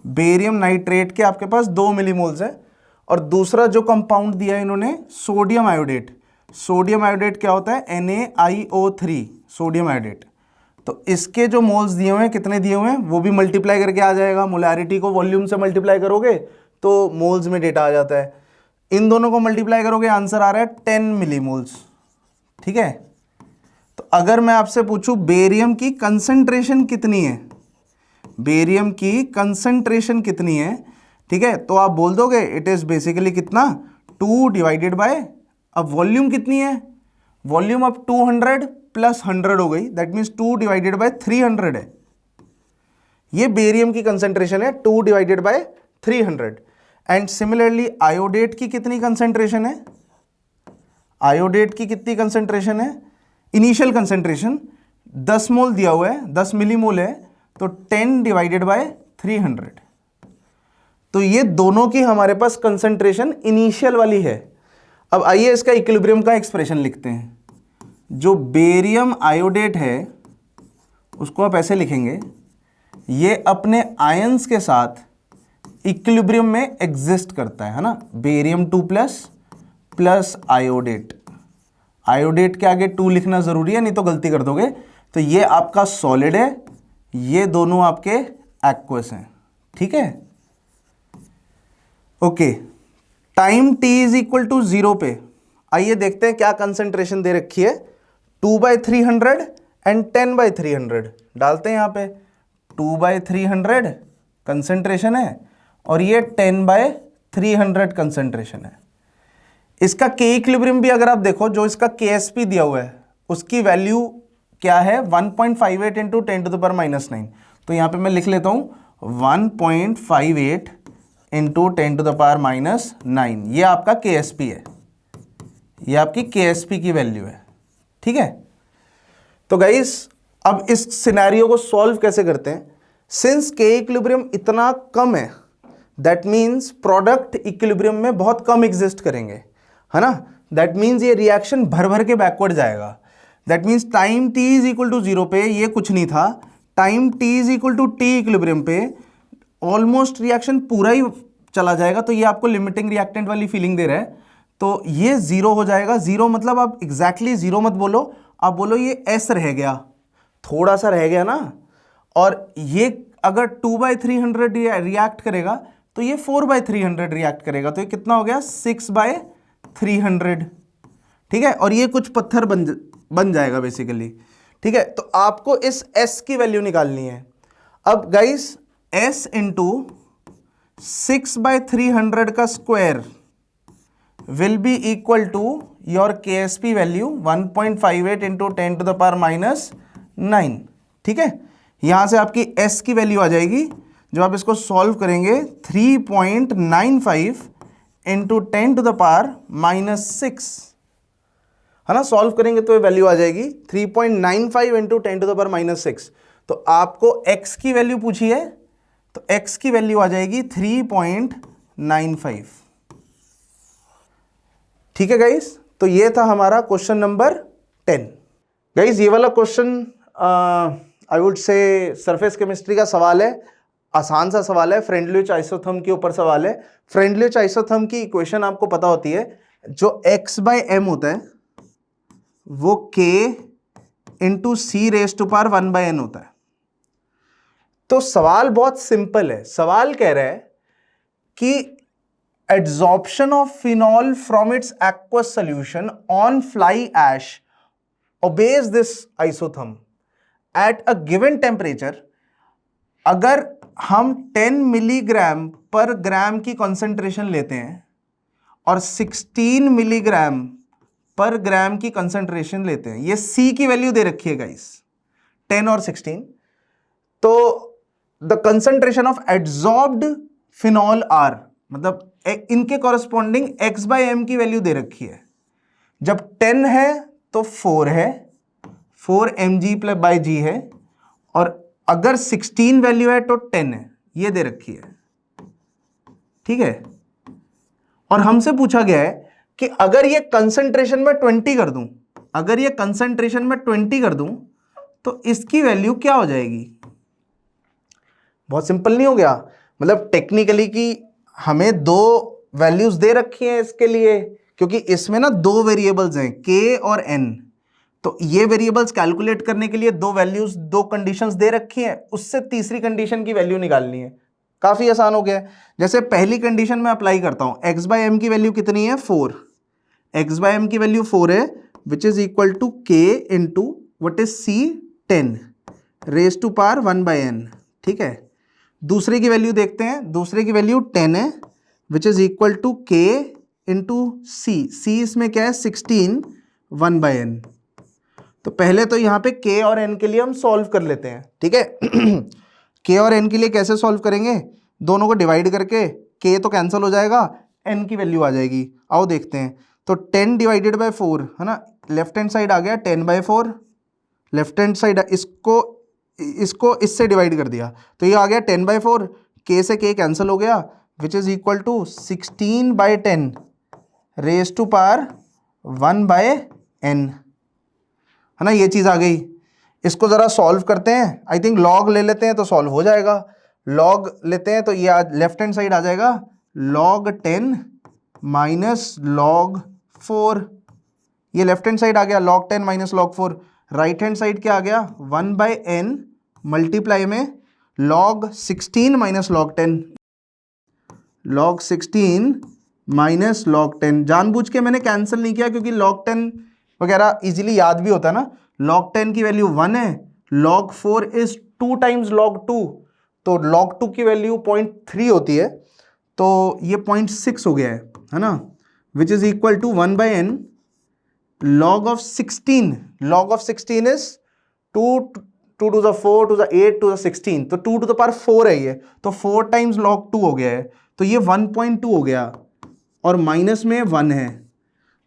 बेरियम नाइट्रेट के आपके पास 2 मिलीमोल्स हैं। और दूसरा जो कंपाउंड दिया है इन्होंने, सोडियम आयोडेट। सोडियम आयोडेट क्या होता है, NaIO3, सोडियम आयोडेट। तो इसके जो मोल्स दिए हुए हैं, कितने दिए हुए हैं, वो भी मल्टीप्लाई करके आ जाएगा। मोलैरिटी को वॉल्यूम से मल्टीप्लाई करोगे तो मोल्स में डेटा आ जाता है। इन दोनों को मल्टीप्लाई करोगे आंसर आ रहा है 10 मिलीमोल्स, ठीक है। तो अगर मैं आपसे पूछूं बेरियम की कंसंट्रेशन कितनी है, बेरियम की कंसंट्रेशन कितनी है, ठीक है, तो आप बोल दोगे इट इज बेसिकली कितना, 2 डिवाइडेड बाय, अब वॉल्यूम कितनी है, वॉल्यूम अब 200 प्लस 100 हो गई, दैट मीन्स 2 डिवाइडेड बाय 300 है। ये बेरियम की कंसंट्रेशन है 2 divided by 300। And similarly iodate की कितनी कंसंट्रेशन है, आयोडेट की कितनी कंसंट्रेशन है, इनिशियल कंसंट्रेशन 10 मोल दिया हुआ है, 10 मिलीमोल है, तो 10 डिवाइडेड बाय 300। तो ये दोनों की हमारे पास कंसंट्रेशन इनिशियल वाली है। अब आइए इसका इक्विलिब्रियम का एक्सप्रेशन लिखते हैं। जो बेरियम आयोडेट है उसको आप ऐसे लिखेंगे, ये अपने आयंस के साथ इक्विलिब्रियम में एग्जिस्ट करता है ना, बेरियम 2+ प्लस आयोडेट। आयोडेट के आगे 2 लिखना जरूरी है, नहीं तो गलती कर दोगे। तो ये आपका सॉलिड है, ये दोनों आपके एक्वस हैं, ठीक है। Okay, time t is equal to 0 पे आइए देखते हैं क्या कंसंट्रेशन दे रखी है 2/300 एंड 10/300 डालते हैं यहाँ पे। 2/300 कंसेंट्रेशन है और ये 10/300 कंसेंट्रेशन है। इसका के इक्विलिब्रियम भी अगर आप देखो, जो इसका KSP दिया हुआ है उसकी वैल्यू क्या है, 1.58 इंटू 10⁻⁹। तो यहाँ पे मैं लिख लेता हूँ 1.58 इंटू 10⁻⁹। ये आपका KSP है, ये आपकी KSP की वैल्यू है। ठीक है, तो गाइस अब इस सिनेरियो को सॉल्व कैसे करते हैं। सिंस के इक्विलिब्रियम इतना कम है, दैट मीन्स प्रोडक्ट इक्विलिब्रियम में बहुत कम एग्जिस्ट करेंगे, है ना। दैट मीन्स ये रिएक्शन भर भर के बैकवर्ड जाएगा। That means time t is equal to 0 पे ये कुछ नहीं था, time t is equal to t equilibrium पे ऑलमोस्ट रिएक्शन पूरा ही चला जाएगा। तो ये आपको लिमिटिंग रिएक्टेंट वाली फीलिंग दे रहा है। तो ये 0 हो जाएगा। 0 मतलब आप एग्जैक्टली 0 मत बोलो, आप बोलो ये S रह गया, थोड़ा सा रह गया ना। और ये अगर 2/300 रिएक्ट करेगा तो ये 4/300 रिएक्ट करेगा। तो ये कितना हो गया, 6/300। ठीक है, और ये कुछ पत्थर बन जाएगा बेसिकली। ठीक है, तो आपको इस S की वैल्यू निकालनी है। अब गाइस S इंटू 6/300 का square will be equal to your KSP value 1.58 into 10⁻⁹। ठीक है, यहां से आपकी S की वैल्यू आ जाएगी, जब आप इसको सॉल्व करेंगे 3.95 इंटू 10⁻⁻6, है ना। सॉल्व करेंगे तो ये वैल्यू आ जाएगी 3.95 इंटू 10⁻⁻6। तो आपको x की वैल्यू पूछी है, तो x की वैल्यू आ जाएगी 3.95। ठीक है गाइस, तो ये था हमारा क्वेश्चन नंबर 10। गाइस ये वाला question I would say surface chemistry का सवाल है, आसान सा सवाल है, फ्रेंडलिच आइसोथर्म के ऊपर सवाल है। फ्रेंडलिच आइसोथर्म की इक्वेशन आपको पता होती है, जो x/m होता है वो k इंटू C⁻⁴ होता है। तो सवाल बहुत सिंपल है। सवाल कह रहा है कि adsorption of phenol from its aqueous solution on fly ash obeys this isotherm at a given temperature. अगर हम 10 मिलीग्राम पर ग्राम की कंसंट्रेशन लेते हैं और 16 मिलीग्राम पर ग्राम की कंसंट्रेशन लेते हैं, ये C की वैल्यू दे रखी है गाइस, 10 और 16। तो the concentration of adsorbed phenol R, मतलब इनके कॉरेस्पॉन्डिंग x/m की वैल्यू दे रखी है। जब 10 है तो 4 है, 4 mg/g है, और अगर 16 वैल्यू है तो 10 है, ये दे रखी है। ठीक है, और हमसे पूछा गया है कि अगर ये कंसंट्रेशन में 20 कर दूं, अगर ये कंसंट्रेशन में 20 कर दूं तो इसकी वैल्यू क्या हो जाएगी। बहुत सिंपल नहीं हो गया, मतलब टेक्निकली कि हमें दो वैल्यूज दे रखी हैं इसके लिए, क्योंकि इसमें ना दो वेरिएबल्स हैं k और n। तो ये वेरिएबल्स कैलकुलेट करने के लिए दो वैल्यूज, दो कंडीशंस दे रखी हैं, उससे तीसरी कंडीशन की वैल्यू निकालनी है। काफी आसान हो गया है। जैसे पहली कंडीशन में अप्लाई करता हूं, x/m की वैल्यू कितनी है, 4। x/m की वैल्यू 4 है, which is equal to k into what is c, 10⁻⁴ ठीक है। दूसरे की वैल्यू देखते हैं, दूसरे की वैल्यू 10 है, which is equal to k into c इसमें क्या है, 16 1/n। तो पहले तो यहाँ पे k और n के लिए हम सॉल्व कर लेते हैं। ठीक है, k और n के लिए कैसे सॉल्व करेंगे, दोनों को डिवाइड करके, k तो कैंसिल हो जाएगा, n की वैल्यू आ जाएगी। आओ देखते हैं। तो 10 डिवाइडेड बाय 4 है ना, लेफ्ट हैंड साइड आ गया 10/4, लेफ्ट हैंड साइड इसको इससे डिवाइड कर दिया, तो ये आ गया 10/4, k से k कैंसिल हो गया, which is equal to 16/10 raise to power 1/n, है ना, ये चीज़ आ गई। इसको ज़रा सॉल्व करते हैं, आई थिंक लॉग ले लेते हैं तो सॉल्व हो जाएगा। लॉग लेते हैं तो ये लेफ्ट हैंड साइड आ जाएगा log 10 माइनस log 4, ये लेफ्ट हैंड साइड आ गया log 10 minus log 4। Right hand side क्या आ गया, 1/n मल्टीप्लाई में log 16 minus log 10, log 16 minus log 10। जानबूझ के मैंने कैंसिल नहीं किया क्योंकि log 10 वगैरह इजीली याद भी होता है ना। log 10 की वैल्यू 1 है, log 4 इज 2 टाइम्स log 2, तो log 2 की वैल्यू 0.3 होती है, तो ये 0.6 हो गया है ना, which is equal to 1/n log of 16. log of 16 is 2 to the 4 to the 8 to the 16, तो 2 to the power 4 है ये, तो 4 टाइम्स log 2 हो गया है, तो ये 1.2 हो गया और माइनस में 1 है।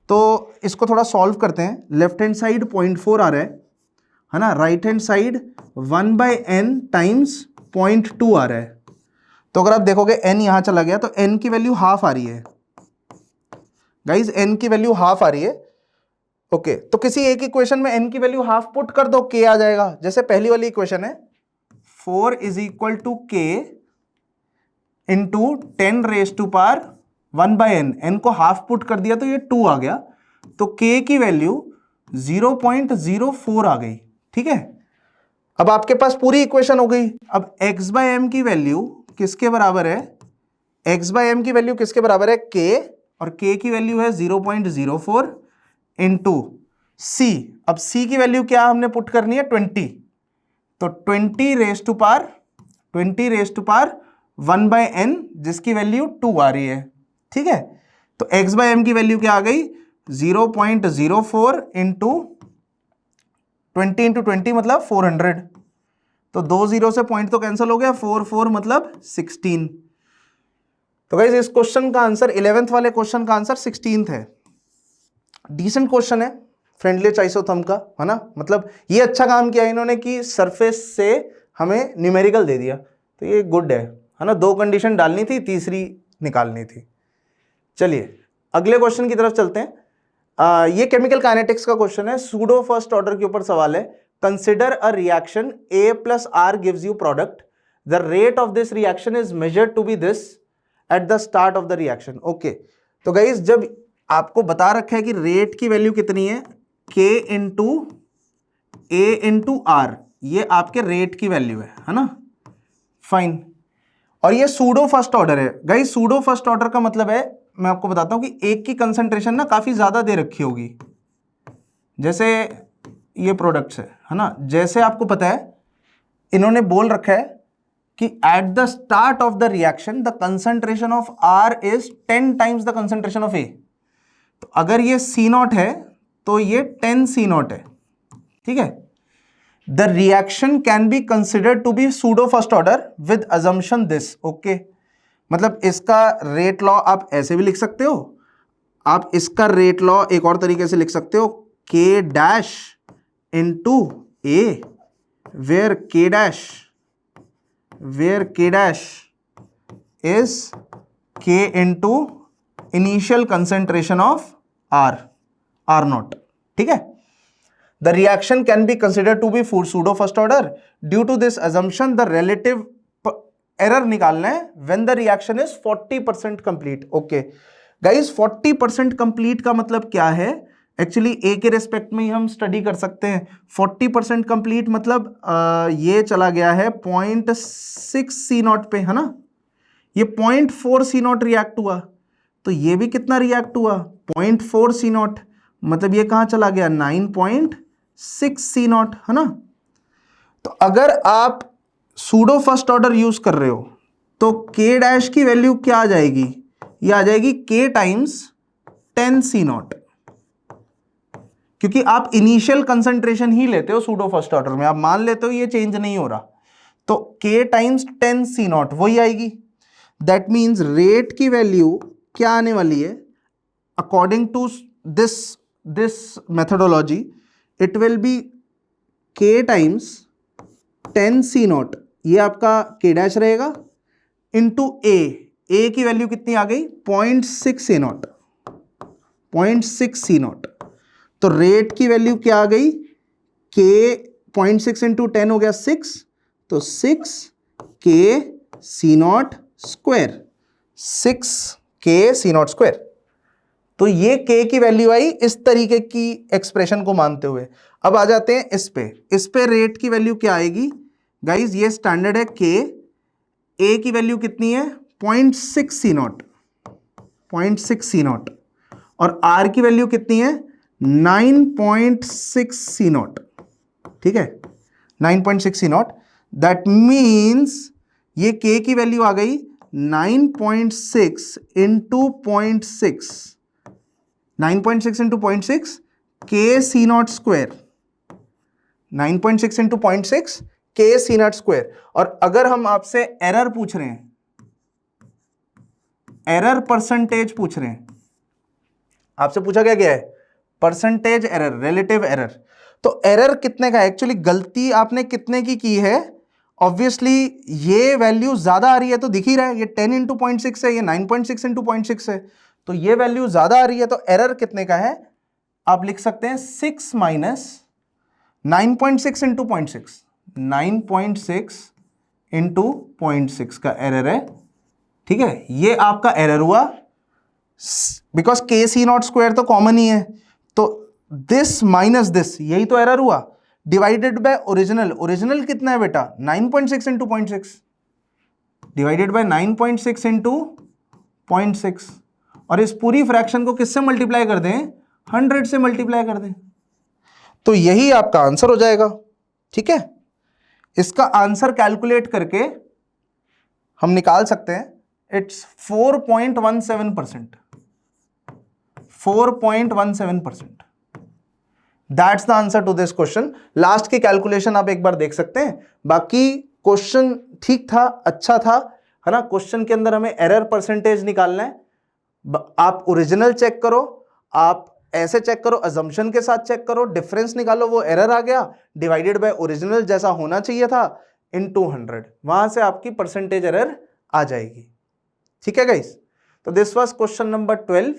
तो इसको थोड़ा सॉल्व करते हैं। लेफ्ट हैंड साइड 0.4 आ रहा है ना, right hand side 1/n times 0.2 आ रहा है। तो अगर आप देखोगे n यहां चला गया तो n की वैल्यू हाफ आ रही है गाइज, n की वैल्यू हाफ आ रही है। ओके तो किसी एक इक्वेशन में n की वैल्यू हाफ पुट कर दो, k आ जाएगा। जैसे पहली वाली इक्वेशन है 4 is equal to k into 10 raise to power 1/n, n को हाफ पुट कर दिया तो ये 2 आ गया, तो k की वैल्यू 0.04 आ गई। ठीक है, अब आपके पास पूरी इक्वेशन हो गई। अब x/m की वैल्यू किसके बराबर है, x/m की वैल्यू किसके बराबर है, k, और k की वैल्यू है 0.04 इंटू c। अब c की वैल्यू क्या हमने पुट करनी है, 20, तो 20 रेज टू पावर 1/n जिसकी वैल्यू 2 आ रही है। ठीक है, तो x/m की वैल्यू क्या आ गई, 0.04 इंटू 20 इंटू 20 मतलब 400, तो 2 0 से पॉइंट तो कैंसिल हो गया, 4 मतलब 16। तो गाइस इस क्वेश्चन का आंसर 11th वाले क्वेश्चन का आंसर 16th है। डिसेंट क्वेश्चन है, फ्रेंडली आइसोथर्म का, है ना, मतलब ये अच्छा काम किया इन्होंने कि सरफेस से हमें न्यूमेरिकल दे दिया, तो ये गुड है ना। 2 कंडीशन डालनी थी, तीसरी निकालनी थी। चलिए अगले क्वेश्चन की तरफ चलते हैं। ये केमिकल काइनेटिक्स का क्वेश्चन है, सूडो फर्स्ट ऑर्डर के ऊपर सवाल है। Consider a reaction A + R gives you product, the rate of this reaction is measured to be this at the start of the reaction. Okay तो guys जब आपको बता रखा है कि रेट की वैल्यू कितनी है, K into A into R, ये आपके रेट की वैल्यू है ना, फाइन। और ये सूडो फर्स्ट ऑर्डर है गाइस। सूडो फर्स्ट ऑर्डर का मतलब है, मैं आपको बताता हूं कि एक की कंसंट्रेशन ना काफी ज्यादा दे रखी होगी, जैसे ये प्रोडक्ट्स है ना, जैसे आपको पता है इन्होंने बोल रखा है कि eight the start of the reaction the concentration of R is 10 times the concentration of A। तो अगर ये C0 है तो ये 10 C0 है। ठीक है, the reaction can be considered to be pseudo first order with assumption this. Okay मतलब इसका रेट लॉ आप ऐसे भी लिख सकते हो, आप इसका रेट लॉ एक और तरीके से लिख सकते हो, K dash into A where K dash is K into initial concentration of R naught. ठीक है, the reaction can be considered to be pseudo first order due to this assumption the relative error निकालना है when the reaction is 40% complete. Okay guys 40% complete का मतलब क्या है, actually ए के respect में ही हम स्टडी कर सकते हैं। 40% कंप्लीट मतलब ये चला गया है 0.6 C0 पे, है ना, ये 0.4 C0 रिएक्ट हुआ, तो ये भी कितना रिएक्ट हुआ 0.4 C0, मतलब ये कहां चला गया 9.6 C0, है ना। तो अगर आप सूडो फर्स्ट ऑर्डर यूज कर रहे हो तो K डैश की वैल्यू क्या आ जाएगी, ये आ जाएगी K टाइम्स 10 C0, क्योंकि आप इनिशियल कंसंट्रेशन ही लेते हो सूडो फर्स्ट ऑर्डर में, आप मान लेते हो ये चेंज नहीं हो रहा, तो K टाइम्स 10 C0 वही आएगी। दैट मीन्स रेट की वैल्यू क्या आने वाली है, according to this methodology it will be K times 10 C0, ये आपका K डैश रहेगा, इंटू A की वैल्यू कितनी आ गई 0.6 C0, तो रेट की वैल्यू क्या आ गई K 0.6 इंटू 10 हो गया 6, तो 6 K C0 square, 6 K C0 square. तो ये K की वैल्यू आई इस तरीके की एक्सप्रेशन को मानते हुए। अब आ जाते हैं इस पे रेट की वैल्यू क्या आएगी गाइज, ये स्टैंडर्ड है K, A की वैल्यू कितनी है 0.6 C0, और R की वैल्यू कितनी है 9.6 सी नॉट, ठीक है, 9.6 सी नॉट। दैट मीन्स ये के की वैल्यू आ गई 9.6 इंटू 0.6, 9.6 इंटू 0.6 के सी नॉट स्क्वायर, 9.6 इंटू 0.6 के सी नॉट स्क्वायर। और अगर हम आपसे एरर पूछ रहे हैं, एरर परसेंटेज पूछ रहे हैं, आपसे पूछा क्या गया है, परसेंटेज एरर, रिलेटिव एरर। तो एरर कितने का है, एक्चुअली गलती आपने कितने की है, ऑब्वियसली ये वैल्यू ज्यादा आ रही है तो दिख ही रहा है, ये 10 इंटू 0.6 है, ये 9.6 इंटू 0.6 है, तो ये वैल्यू ज्यादा आ रही है, तो एरर कितने का है, आप लिख सकते हैं 6 माइनस 9.6 इंटू 0.6, 9.6 इंटू 0.6 का एरर है, ठीक है। ये आपका एरर हुआ, बिकॉज के सी नॉट स्क्वायर तो कॉमन ही है, तो दिस माइनस दिस, यही तो एरर हुआ, डिवाइडेड बाय ओरिजिनल। ओरिजिनल कितना है बेटा, 9.6 इंटू 0.6 डिवाइडेड बाय 9.6 इंटू 0.6, और इस पूरी फ्रैक्शन को किससे मल्टीप्लाई कर दें, 100 से मल्टीप्लाई कर दें, तो यही आपका आंसर हो जाएगा, ठीक है। इसका आंसर कैलकुलेट करके हम निकाल सकते हैं, it's 4.17%, 4.17%। That's the answer to this question. Last की कैलकुलेशन आप एक बार देख सकते हैं, बाकी क्वेश्चन ठीक था, अच्छा था, है ना। क्वेश्चन के अंदर हमें एरर परसेंटेज निकालना है, आप ओरिजिनल चेक करो, आप ऐसे चेक करो, अजम्पशन के साथ चेक करो, डिफरेंस निकालो, वो एरर आ गया, डिवाइडेड बाय ओरिजिनल जैसा होना चाहिए था इनटू 100, वहां से आपकी परसेंटेज एरर आ जाएगी, ठीक है गाइस। तो दिस वाज क्वेश्चन नंबर 12।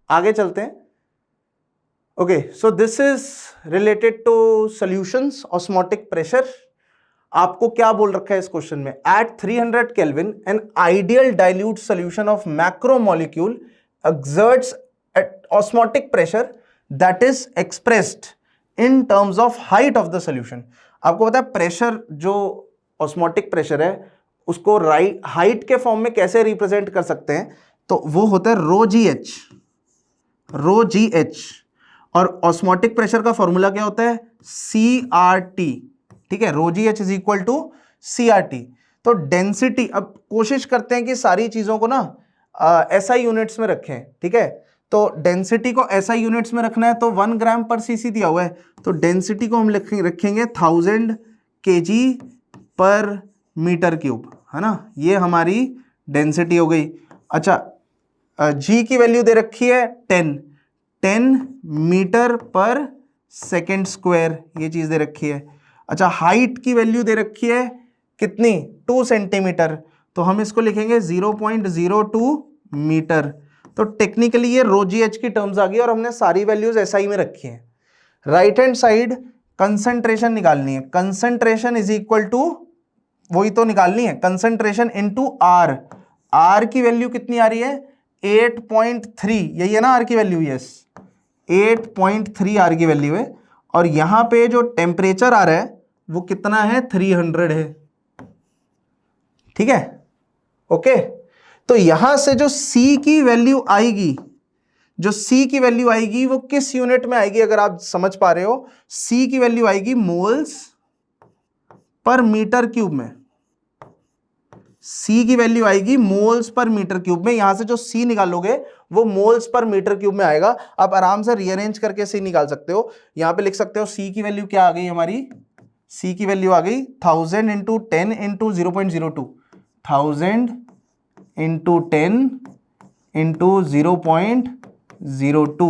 आगे चलते हैं। Okay, so this is related to solutions osmotic pressure. आपको क्या बोल रखा है इस क्वेश्चन में, at 300 kelvin an ideal dilute solution of macromolecule exerts at osmotic pressure that is expressed in terms of height of the solution। आपको पता है प्रेशर जो ऑस्मोटिक प्रेशर है उसको हाइट के फॉर्म में कैसे रिप्रेजेंट कर सकते हैं, तो वो होता है rho G H, rho G H, और ऑस्मोटिक प्रेशर का फॉर्मूला क्या होता है, सी आर टी, ठीक है, rho G H is equal to C R T. तो डेंसिटी, अब कोशिश करते हैं कि सारी चीजों को ना एसआई यूनिट्स में रखें, ठीक है। तो डेंसिटी को एसआई यूनिट्स में रखना है, तो 1 ग्राम पर सीसी दिया हुआ है, तो डेंसिटी को हम रखेंगे 1000 केजी पर मीटर क्यूब, है ना, ये हमारी डेंसिटी हो गई। अच्छा, जी की वैल्यू दे रखी है 10 मीटर पर सेकेंड स्क्वायर, ये चीज दे रखी है। अच्छा, हाइट की वैल्यू दे रखी है कितनी, 2 सेंटीमीटर, तो हम इसको लिखेंगे 0.02 मीटर। तो टेक्निकली ये रो जी एच की टर्म्स आ गई और हमने सारी वैल्यूज एसआई में रखी हैं। राइट हैंड साइड कंसंट्रेशन निकालनी है, कंसंट्रेशन इज इक्वल टू, वही तो निकालनी है, कंसंट्रेशन इनटू आर। आर की वैल्यू कितनी आ रही है, 8.3, यही है ना आर की वैल्यू, यस, 8.3 आर की वैल्यू है, और यहां पे जो टेम्परेचर आ रहा है वो कितना है, 300 है, ठीक है, ओके। तो यहां से जो C की वैल्यू आएगी, जो C की वैल्यू आएगी वो किस यूनिट में आएगी, अगर आप समझ पा रहे हो, C की वैल्यू आएगी मोल्स पर मीटर क्यूब में, C की वैल्यू आएगी मोल्स पर मीटर क्यूब में। यहां से जो C निकालोगे वो मोल्स पर मीटर क्यूब में आएगा। आप आराम से रीअरेंज करके C निकाल सकते हो, यहां पे लिख सकते हो C की वैल्यू क्या आ गई हमारी, C की वैल्यू आ गई 1000 इंटू 10 इंटू 0.02, 1000 इंटू 10 इंटू 0.02,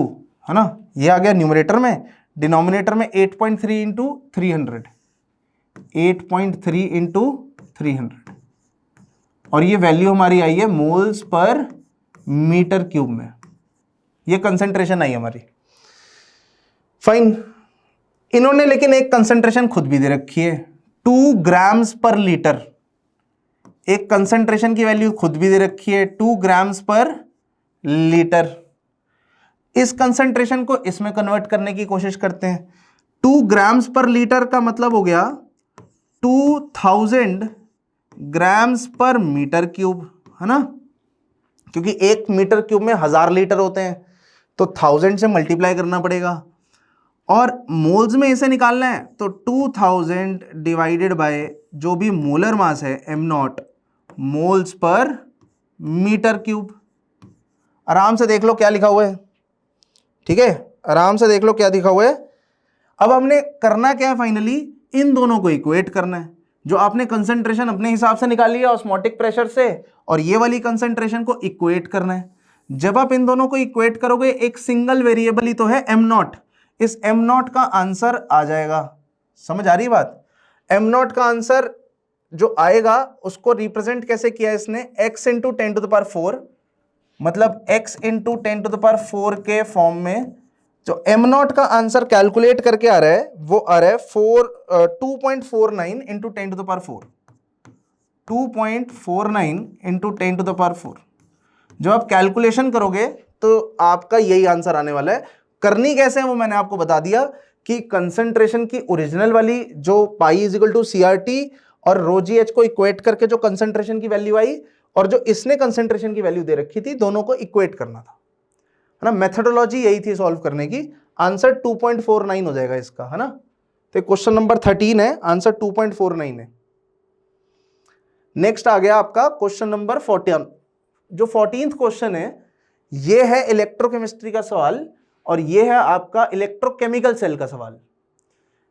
है ना, ये आ गया न्यूमरेटर में। डिनोमिनेटर में 8.3 इंटू 300, 8.3 इंटू 300, और ये वैल्यू हमारी आई है मोल्स पर मीटर क्यूब में, ये कंसंट्रेशन आई हमारी। फाइन, इन्होंने लेकिन एक कंसंट्रेशन खुद भी दे रखी है, 2 ग्राम्स पर लीटर, एक कंसंट्रेशन की वैल्यू खुद भी दे रखी है 2 ग्राम्स पर लीटर। इस कंसंट्रेशन को इसमें कन्वर्ट करने की कोशिश करते हैं। 2 ग्राम्स पर लीटर का मतलब हो गया 2000 ग्राम्स पर मीटर क्यूब, है ना, क्योंकि 1 मीटर क्यूब में 1000 लीटर होते हैं, तो 1000 से मल्टीप्लाई करना पड़ेगा, और मोल्स में इसे निकालना है तो 2000 डिवाइडेड बाय जो भी मोलर मास है m0 moles per metre cube. आराम से देख लो क्या लिखा हुआ है, ठीक है, आराम से देख लो क्या लिखा हुआ है। अब हमने करना क्या है, फाइनली इन दोनों को इक्वेट करना है। जो आपने कंसंट्रेशन अपने हिसाब से निकाली है ऑस्मोटिक प्रेशर से, और ये वाली कंसंट्रेशन को इक्वेट करना है। जब आप इन दोनों को इक्वेट करोगे, एक सिंगल वेरिएबल ही तो है m0, इस m0 का आंसर आ जाएगा। समझ आ रही बात? m0 का आंसर जो आएगा उसको रिप्रेजेंट कैसे किया इसने, x इंटू 10⁴, मतलब x इंटू 10⁴ के फॉर्म में। जो m0 का आंसर कैलकुलेट करके आ रहा है वो आ रहा है 2.49 इंटू 10⁴, 2.49 इंटू 10⁴। जब आप कैलकुलेशन करोगे तो आपका यही आंसर आने वाला है। करनी कैसे है वो मैंने आपको बता दिया कि कंसंट्रेशन की ओरिजिनल वाली जो pi is equal to CRT और रो जी एच को इक्वेट करके जो कंसंट्रेशन की वैल्यू आई, और जो इसने कंसंट्रेशन की वैल्यू दे रखी थी, दोनों को इक्वेट करना था, है ना। मेथोडोलॉजी यही थी सॉल्व करने की। आंसर 2.49 हो जाएगा इसका, है ना। तो क्वेश्चन नंबर 13 है, आंसर 2.49 है। नेक्स्ट आ गया आपका क्वेश्चन नंबर 14। जो 14th क्वेश्चन है ये है इलेक्ट्रोकेमिस्ट्री का सवाल, और ये है आपका इलेक्ट्रोकेमिकल सेल का सवाल।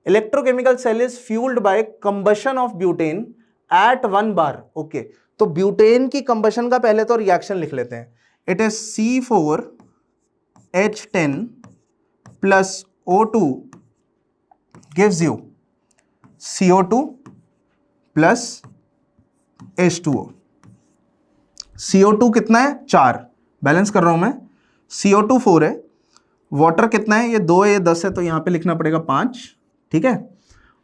Electrochemical cell is fuelled by combustion of butane at 1 bar. Okay, तो ब्यूटेन की कंबशन का पहले तो रिएक्शन लिख लेते हैं। It is C4H10 plus O2 gives you CO2 plus H2O। CO2 कितना है, 4, बैलेंस कर रहा हूं मैं। CO2 4 है, वाटर कितना है, ये 2 है, ये 10 है, तो यहां पे लिखना पड़ेगा 5, ठीक है।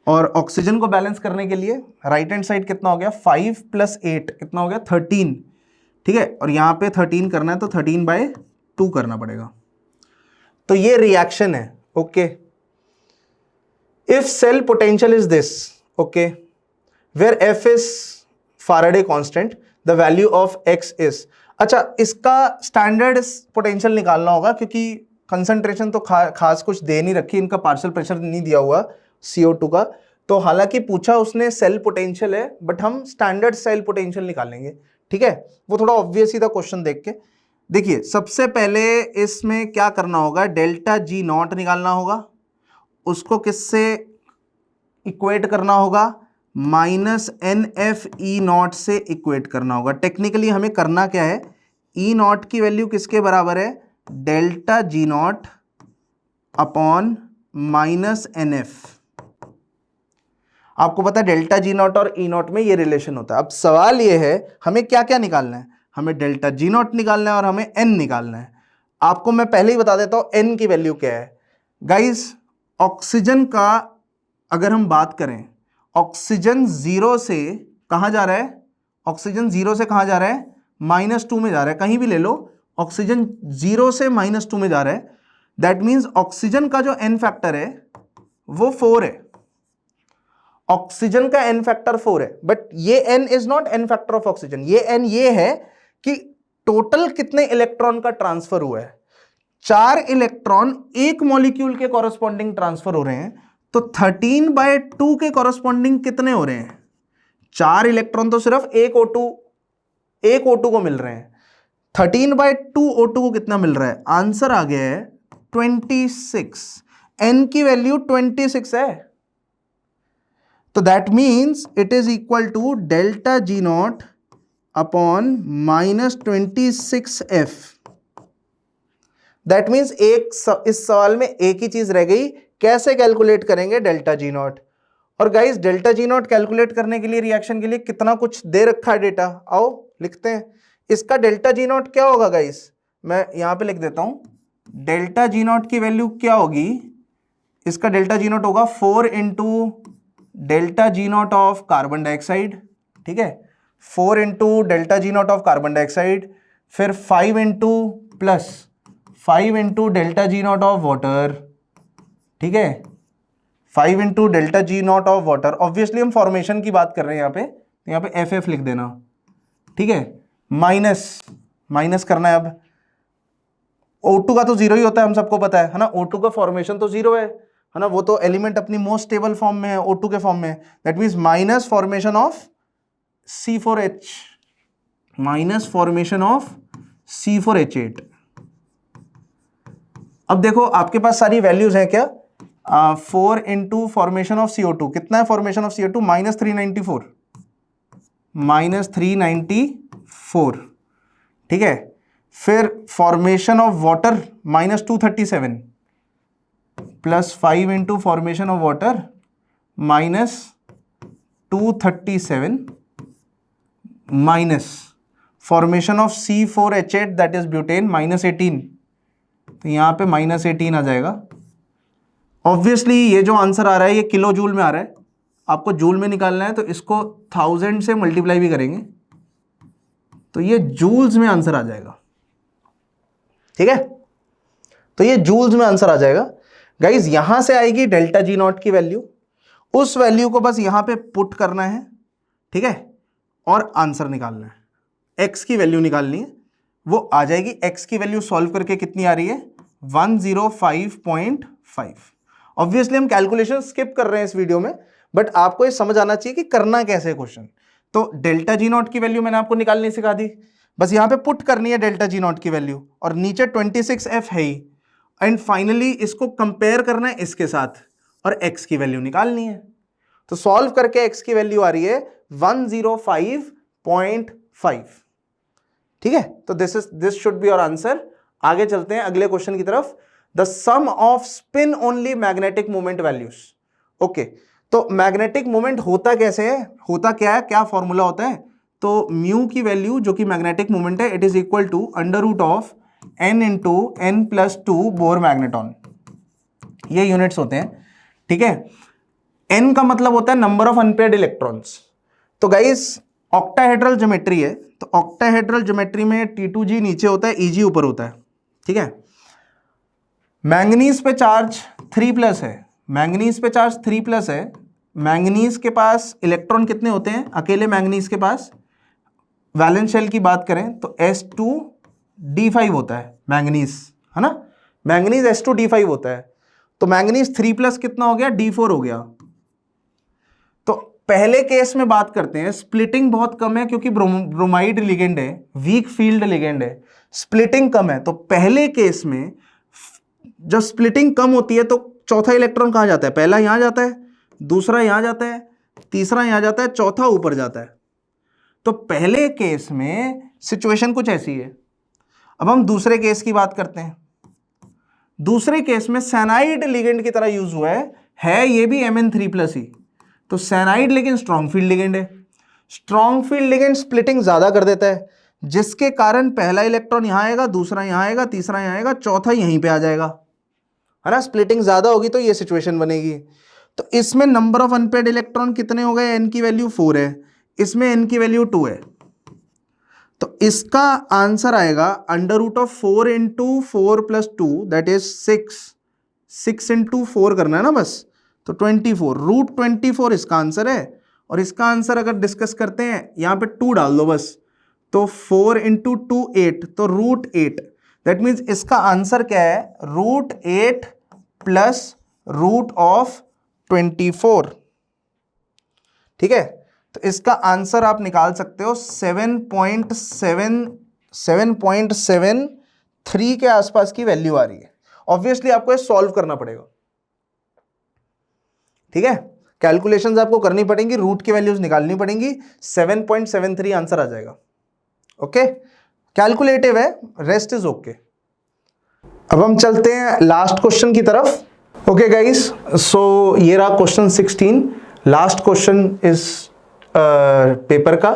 और ऑक्सीजन को बैलेंस करने के लिए राइट हैंड साइड कितना हो गया, 5 + 8 कितना हो गया, 13, ठीक है। और यहां पे 13 करना है तो 13/2 करना पड़ेगा। तो ये रिएक्शन है, okay. If cell potential is this, okay, where F is Faraday constant, the value of X is. अच्छा, इसका स्टैंडर्ड पोटेंशियल निकालना होगा क्योंकि कंसंट्रेशन तो खास कुछ दे नहीं रखी, इनका पार्शियल प्रेशर नहीं दिया हुआ CO2 का। तो हालांकि पूछा उसने सेल पोटेंशियल है, बट हम स्टैंडर्ड सेल पोटेंशियल निकालेंगे, ठीक है। वो थोड़ा ऑब्वियस ही था क्वेश्चन देख के। देखिए, सबसे पहले इसमें क्या करना होगा, ΔG0 निकालना होगा, उसको किससे इक्वेट करना होगा, -NFE0 से इक्वेट करना होगा। टेक्निकली हमें करना क्या है, E0 की वैल्यू किसके बराबर है, ΔG0 अपॉन -NF। आपको पता है ΔG0 और E0 में ये रिलेशन होता है। अब सवाल ये है हमें क्या क्या निकालना है, हमें ΔG0 निकालना है और हमें N निकालना है। आपको मैं पहले ही बता देता हूं N की वैल्यू क्या है। गाइस, ऑक्सीजन का अगर हम बात करें, ऑक्सीजन 0 से कहां जा रहा है, ऑक्सीजन 0 से कहां जा रहा है, -2 में जा रहा है। कहीं भी ले लो, ऑक्सीजन 0 से -2 में जा रहा है। दैट मीन्स ऑक्सीजन का जो N फैक्टर है वो 4 है। ऑक्सीजन का N फैक्टर 4 है, बट ये N is not N factor of oxygen. ये N ये है कि टोटल कितने इलेक्ट्रॉन का ट्रांसफर हुआ है। 4 इलेक्ट्रॉन एक मॉलिक्यूल के कॉरेस्पॉन्डिंग ट्रांसफर हो रहे हैं, तो 13/2 के कॉरेस्पॉन्डिंग कितने हो रहे हैं, 4 इलेक्ट्रॉन तो सिर्फ एक O2 को मिल रहे हैं। 13/2 O2 को कितना मिल रहा है, आंसर आ गया है 26। N की वैल्यू 26 है, तो that means it is equal to ΔG0 upon -26F। That means इस सवाल में एक ही चीज रह गई, कैसे कैलकुलेट करेंगे ΔG0। और गाइस, ΔG0 कैलकुलेट करने के लिए, रिएक्शन के लिए कितना कुछ दे रखा है डेटा, आओ लिखते हैं। इसका ΔG0 क्या होगा गाइस, मैं यहां पे लिख देता हूं। ΔG0 की वैल्यू क्या होगी, इसका ΔG0 होगा 4 into ΔG0 of carbon dioxide, ठीक है, 4 into ΔG0 of carbon dioxide, फिर 5 into plus 5 into ΔG0 of water, ठीक है, 5 into ΔG0 of water. Obviously हम फॉर्मेशन की बात कर रहे हैं यहाँ पे, तो यहाँ पे FF लिख देना, ठीक है। माइनस करना है अब, O2 का तो जीरो ही होता है, हम सबको पता है ना, O2 का फॉर्मेशन तो जीरो है ना, वो तो एलिमेंट अपनी मोस्ट स्टेबल फॉर्म में है, O2 के फॉर्म में। That means minus formation of C4H, minus formation of C4H8। अब देखो आपके पास सारी वैल्यूज हैं क्या, 4 इंटू फॉर्मेशन ऑफ CO2, कितना है फॉर्मेशन ऑफ CO2, -394, -394, ठीक है। फिर formation of water -237, +5 into formation of water -237, minus formation of C4H8 that is butane -18, तो यहां पे -18 आ जाएगा। ऑब्वियसली ये जो आंसर आ रहा है ये किलो जूल में आ रहा है, आपको जूल में निकालना है तो इसको 1000 से मल्टीप्लाई भी करेंगे तो ये जूल्स में आंसर आ जाएगा, ठीक है। तो ये जूल्स में आंसर आ जाएगा गाइज। यहां से आएगी डेल्टा जी नॉट की वैल्यू, उस वैल्यू को बस यहां पे पुट करना है, ठीक है, और आंसर निकालना है, एक्स की वैल्यू निकालनी है, वो आ जाएगी। एक्स की वैल्यू सॉल्व करके कितनी आ रही है, 105.5। ऑब्वियसली हम कैलकुलेशन स्किप कर रहे हैं इस वीडियो में, बट आपको ये समझ आना चाहिए कि करना कैसे है क्वेश्चन। तो डेल्टा जी नॉट की वैल्यू मैंने आपको निकालनी सिखा दी, बस यहां पे पुट करनी है डेल्टा जी नॉट की वैल्यू, और नीचे 26F है ही, एंड फाइनली इसको कंपेयर करना है इसके साथ और x की वैल्यू निकालनी है। तो सॉल्व करके x की वैल्यू आ रही है 105.5, ठीक है। तो this should be your answer. आगे चलते हैं अगले क्वेश्चन की तरफ। The sum of spin only magnetic moment values. Okay, तो मैग्नेटिक मोमेंट होता कैसे है, होता क्या है, क्या फॉर्मूला होता है, तो म्यू की वैल्यू जो कि मैग्नेटिक मोमेंट है, it is equal to √of n into n+2 Bohr magneton, ये यूनिट्स होते हैं, ठीक है। n का मतलब होता है नंबर ऑफ अनपेयर्ड इलेक्ट्रॉन्स। तो गाइस ऑक्टाहेड्रल ज्योमेट्री है, तो ऑक्टाहेड्रल ज्योमेट्री में T2G नीचे होता है, Eg ऊपर होता है, ठीक है। मैंगनीज पे चार्ज 3+ है, मैंगनीज पे चार्ज 3+ है। मैंगनीज के पास इलेक्ट्रॉन कितने होते हैं अकेले मैंगनीज के पास, वैलेंस शेल की बात करें तो S2D5 होता है मैंगनीज, है ना, मैंगनीज S2D5 होता है। तो मैंगनीज 3+ कितना हो गया, D4 हो गया। तो पहले केस में बात करते हैं, स्प्लिटिंग बहुत कम है क्योंकि ब्रोमाइड लिगेंड है, वीक फील्ड लिगेंड है, स्प्लिटिंग कम है। तो पहले केस में जब स्प्लिटिंग कम होती है तो चौथा इलेक्ट्रॉन कहां जाता है, पहला यहां जाता है, दूसरा यहां जाता है, तीसरा यहां जाता है, चौथा ऊपर जाता है। तो पहले केस में सिचुएशन कुछ ऐसी है। अब हम दूसरे केस की बात करते हैं। दूसरे केस में सैनाइड लिगेंड की तरह यूज हुआ है ये भी Mn3+ ही। तो सैनाइड लेकिन स्ट्रॉन्ग फील्ड लिगेंड है, स्ट्रॉन्ग फील्ड लिगेंड स्प्लिटिंग ज्यादा कर देता है, जिसके कारण पहला इलेक्ट्रॉन यहां आएगा, दूसरा यहां आएगा, तीसरा यहां आएगा, चौथा यहीं पे आ जाएगा, है ना। स्प्लिटिंग ज्यादा होगी तो ये सिचुएशन बनेगी। तो इसमें नंबर ऑफ अनपेयर्ड इलेक्ट्रॉन कितने हो गए, n की वैल्यू 4 है, इसमें n की वैल्यू 2 है। तो इसका आंसर आएगा √4 इंटू 4 + 2 दैट इज 6 इंटू 4 करना है ना बस, तो 24, √24 इसका आंसर है। और इसका आंसर अगर डिस्कस करते हैं यहां पे 2 डाल दो बस, तो 4 इंटू 2 8, तो √8। दैट मीन्स इसका आंसर क्या है, √8 प्लस √24, ठीक है। तो इसका आंसर आप निकाल सकते हो 7.73 के आसपास की वैल्यू आ रही है। ऑब्वियसली आपको ये सॉल्व करना पड़ेगा, ठीक है, कैलकुलेशंस आपको करनी पड़ेंगी, रूट की वैल्यूज निकालनी पड़ेंगी, 7.73 आंसर आ जाएगा। ओके, कैलकुलेटिव है, रेस्ट इज ओके। अब हम चलते हैं लास्ट क्वेश्चन की तरफ। ओके गाइस, सो ये रहा क्वेश्चन 16, लास्ट क्वेश्चन इस पेपर का।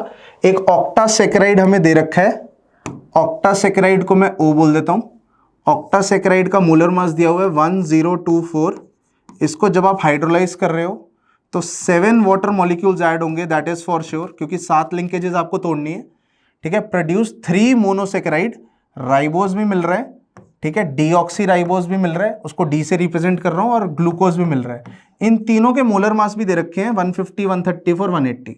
एक ऑक्टासेकेराइड हमें दे रखा है, ऑक्टासेकेराइड को मैं O बोल देता हूं। ऑक्टासेकेराइड का मोलर मास दिया हुआ है 1024। इसको जब आप हाइड्रोलाइज कर रहे हो तो 7 वाटर मॉलिक्यूल्स ऐड होंगे, दैट इज फॉर श्योर, क्योंकि 7 लिंकेजेस आपको तोड़नी है, ठीक है। प्रोड्यूस 3 मोनोसेकेराइड, राइबोज भी मिल रहा है, ठीक है, डीऑक्सी राइबोज भी मिल रहा है, उसको डी से रिप्रेजेंट कर रहा हूं, और ग्लूकोज भी मिल रहा है। इन तीनों के मोलर मास भी दे रखे हैं 150, 134, 180।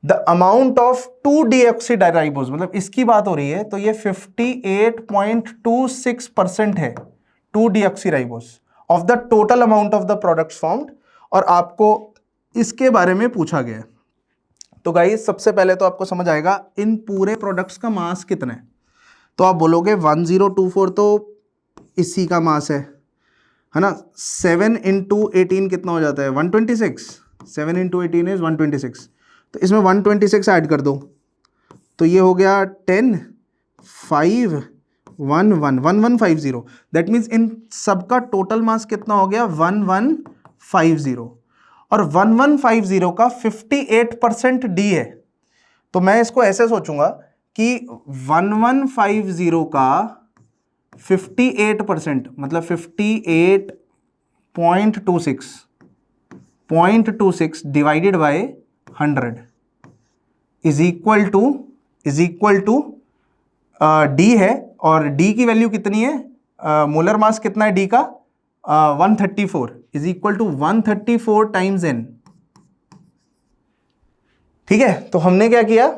द अमाउंट ऑफ 2-deoxyriboz, मतलब इसकी बात हो रही है, तो ये 58.26% है 2-deoxyriboz of the total amount of the products formed, और आपको इसके बारे में पूछा गया है। तो गाइस सबसे पहले तो आपको समझ आएगा इन पूरे प्रोडक्ट्स का मास कितना है। तो आप बोलोगे 1024 तो इसी का मास है ना। 7 × 18 कितना हो जाता है 126, 7 × 18 इज 126, तो इसमें 126 ऐड कर दो, तो ये हो गया 10 5 1 1 1150। दैट मीन्स इन सबका टोटल मास कितना हो गया 1150, और 1150 का 58% डी है। तो मैं इसको ऐसे सोचूंगा कि 1150 का 58% मतलब 58.26 divided by 100 is equal to D है, और डी की वैल्यू कितनी है, मोलर मास कितना है डी का 134 is equal to 134 times N. ठीक है, तो हमने क्या किया,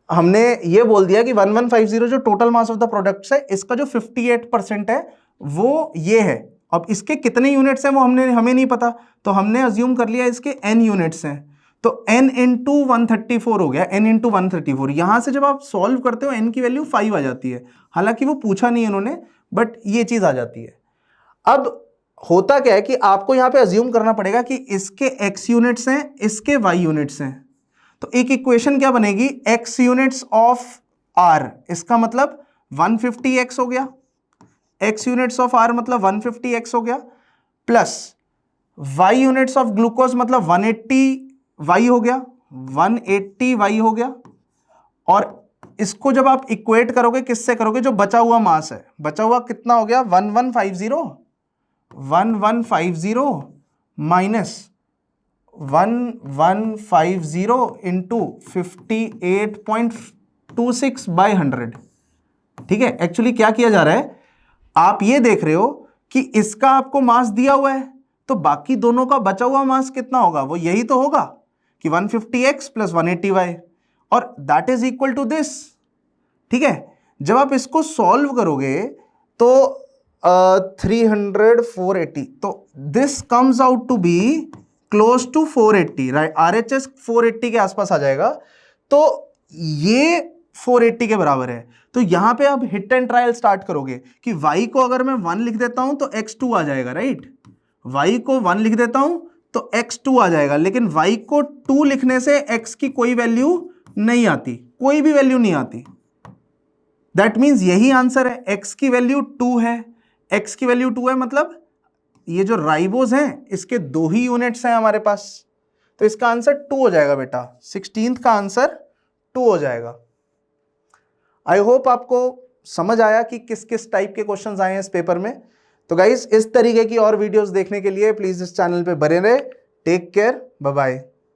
हमने ये बोल दिया कि 1150 जो total mass of the products है, इसका जो 58% है वो ये है। अब इसके कितने यूनिट्स हैं वो हमें नहीं पता, तो हमने अज्यूम कर लिया इसके n यूनिट्स हैं, तो n × 134 हो गया, n × 134। यहां से जब आप सॉल्व करते हो n की वैल्यू 5 आ जाती है, हालांकि वो पूछा नहीं इन्होंने, बट ये चीज आ जाती है। अब होता क्या है कि आपको यहां पे अज्यूम करना पड़ेगा कि इसके x यूनिट्स हैं, इसके y यूनिट्स हैं, तो एक इक्वेशन क्या बनेगी, x यूनिट्स ऑफ r, इसका मतलब 150x हो गया, x यूनिट्स ऑफ r मतलब 150x हो गया, plus y units of glucose मतलब 180y हो गया, 180y हो गया। और इसको जब आप इक्वेट करोगे किससे करोगे, जो बचा हुआ मास है, बचा हुआ कितना हो गया 1150 माइनस 1150 इंटू 58.26 बाय 100। ठीक है, एक्चुअली क्या किया जा रहा है, आप ये देख रहे हो कि इसका आपको मास दिया हुआ है, तो बाकी दोनों का बचा हुआ मास कितना होगा, वो यही तो होगा कि 150x प्लस 180y, और that is equal to this. ठीक है, जब आप इसको सॉल्व करोगे तो 300 480, तो this comes out to be close to 480, right, RHS 480 के आसपास आ जाएगा, तो ये 480 के बराबर है। तो यहां पे आप हिट एंड ट्रायल स्टार्ट करोगे कि y को अगर मैं 1 लिख देता हूं तो x2 आ जाएगा, राइट, y को 1 लिख देता हूं तो x2 आ जाएगा, लेकिन y को 2 लिखने से x की कोई वैल्यू नहीं आती, कोई भी वैल्यू नहीं आती। दैट मीन्स यही आंसर है, x की वैल्यू 2 है, x की वैल्यू 2 है, मतलब ये जो राइबोज हैं इसके 2 ही यूनिट्स हैं हमारे पास, तो इसका आंसर 2 हो जाएगा बेटा, 16th का आंसर 2 हो जाएगा। आई होप आपको समझ आया कि किस किस टाइप के क्वेश्चंस आए हैं इस पेपर में। तो गाइस इस तरीके की और वीडियोस देखने के लिए प्लीज इस चैनल पे बने रहे। Take care, bye bye.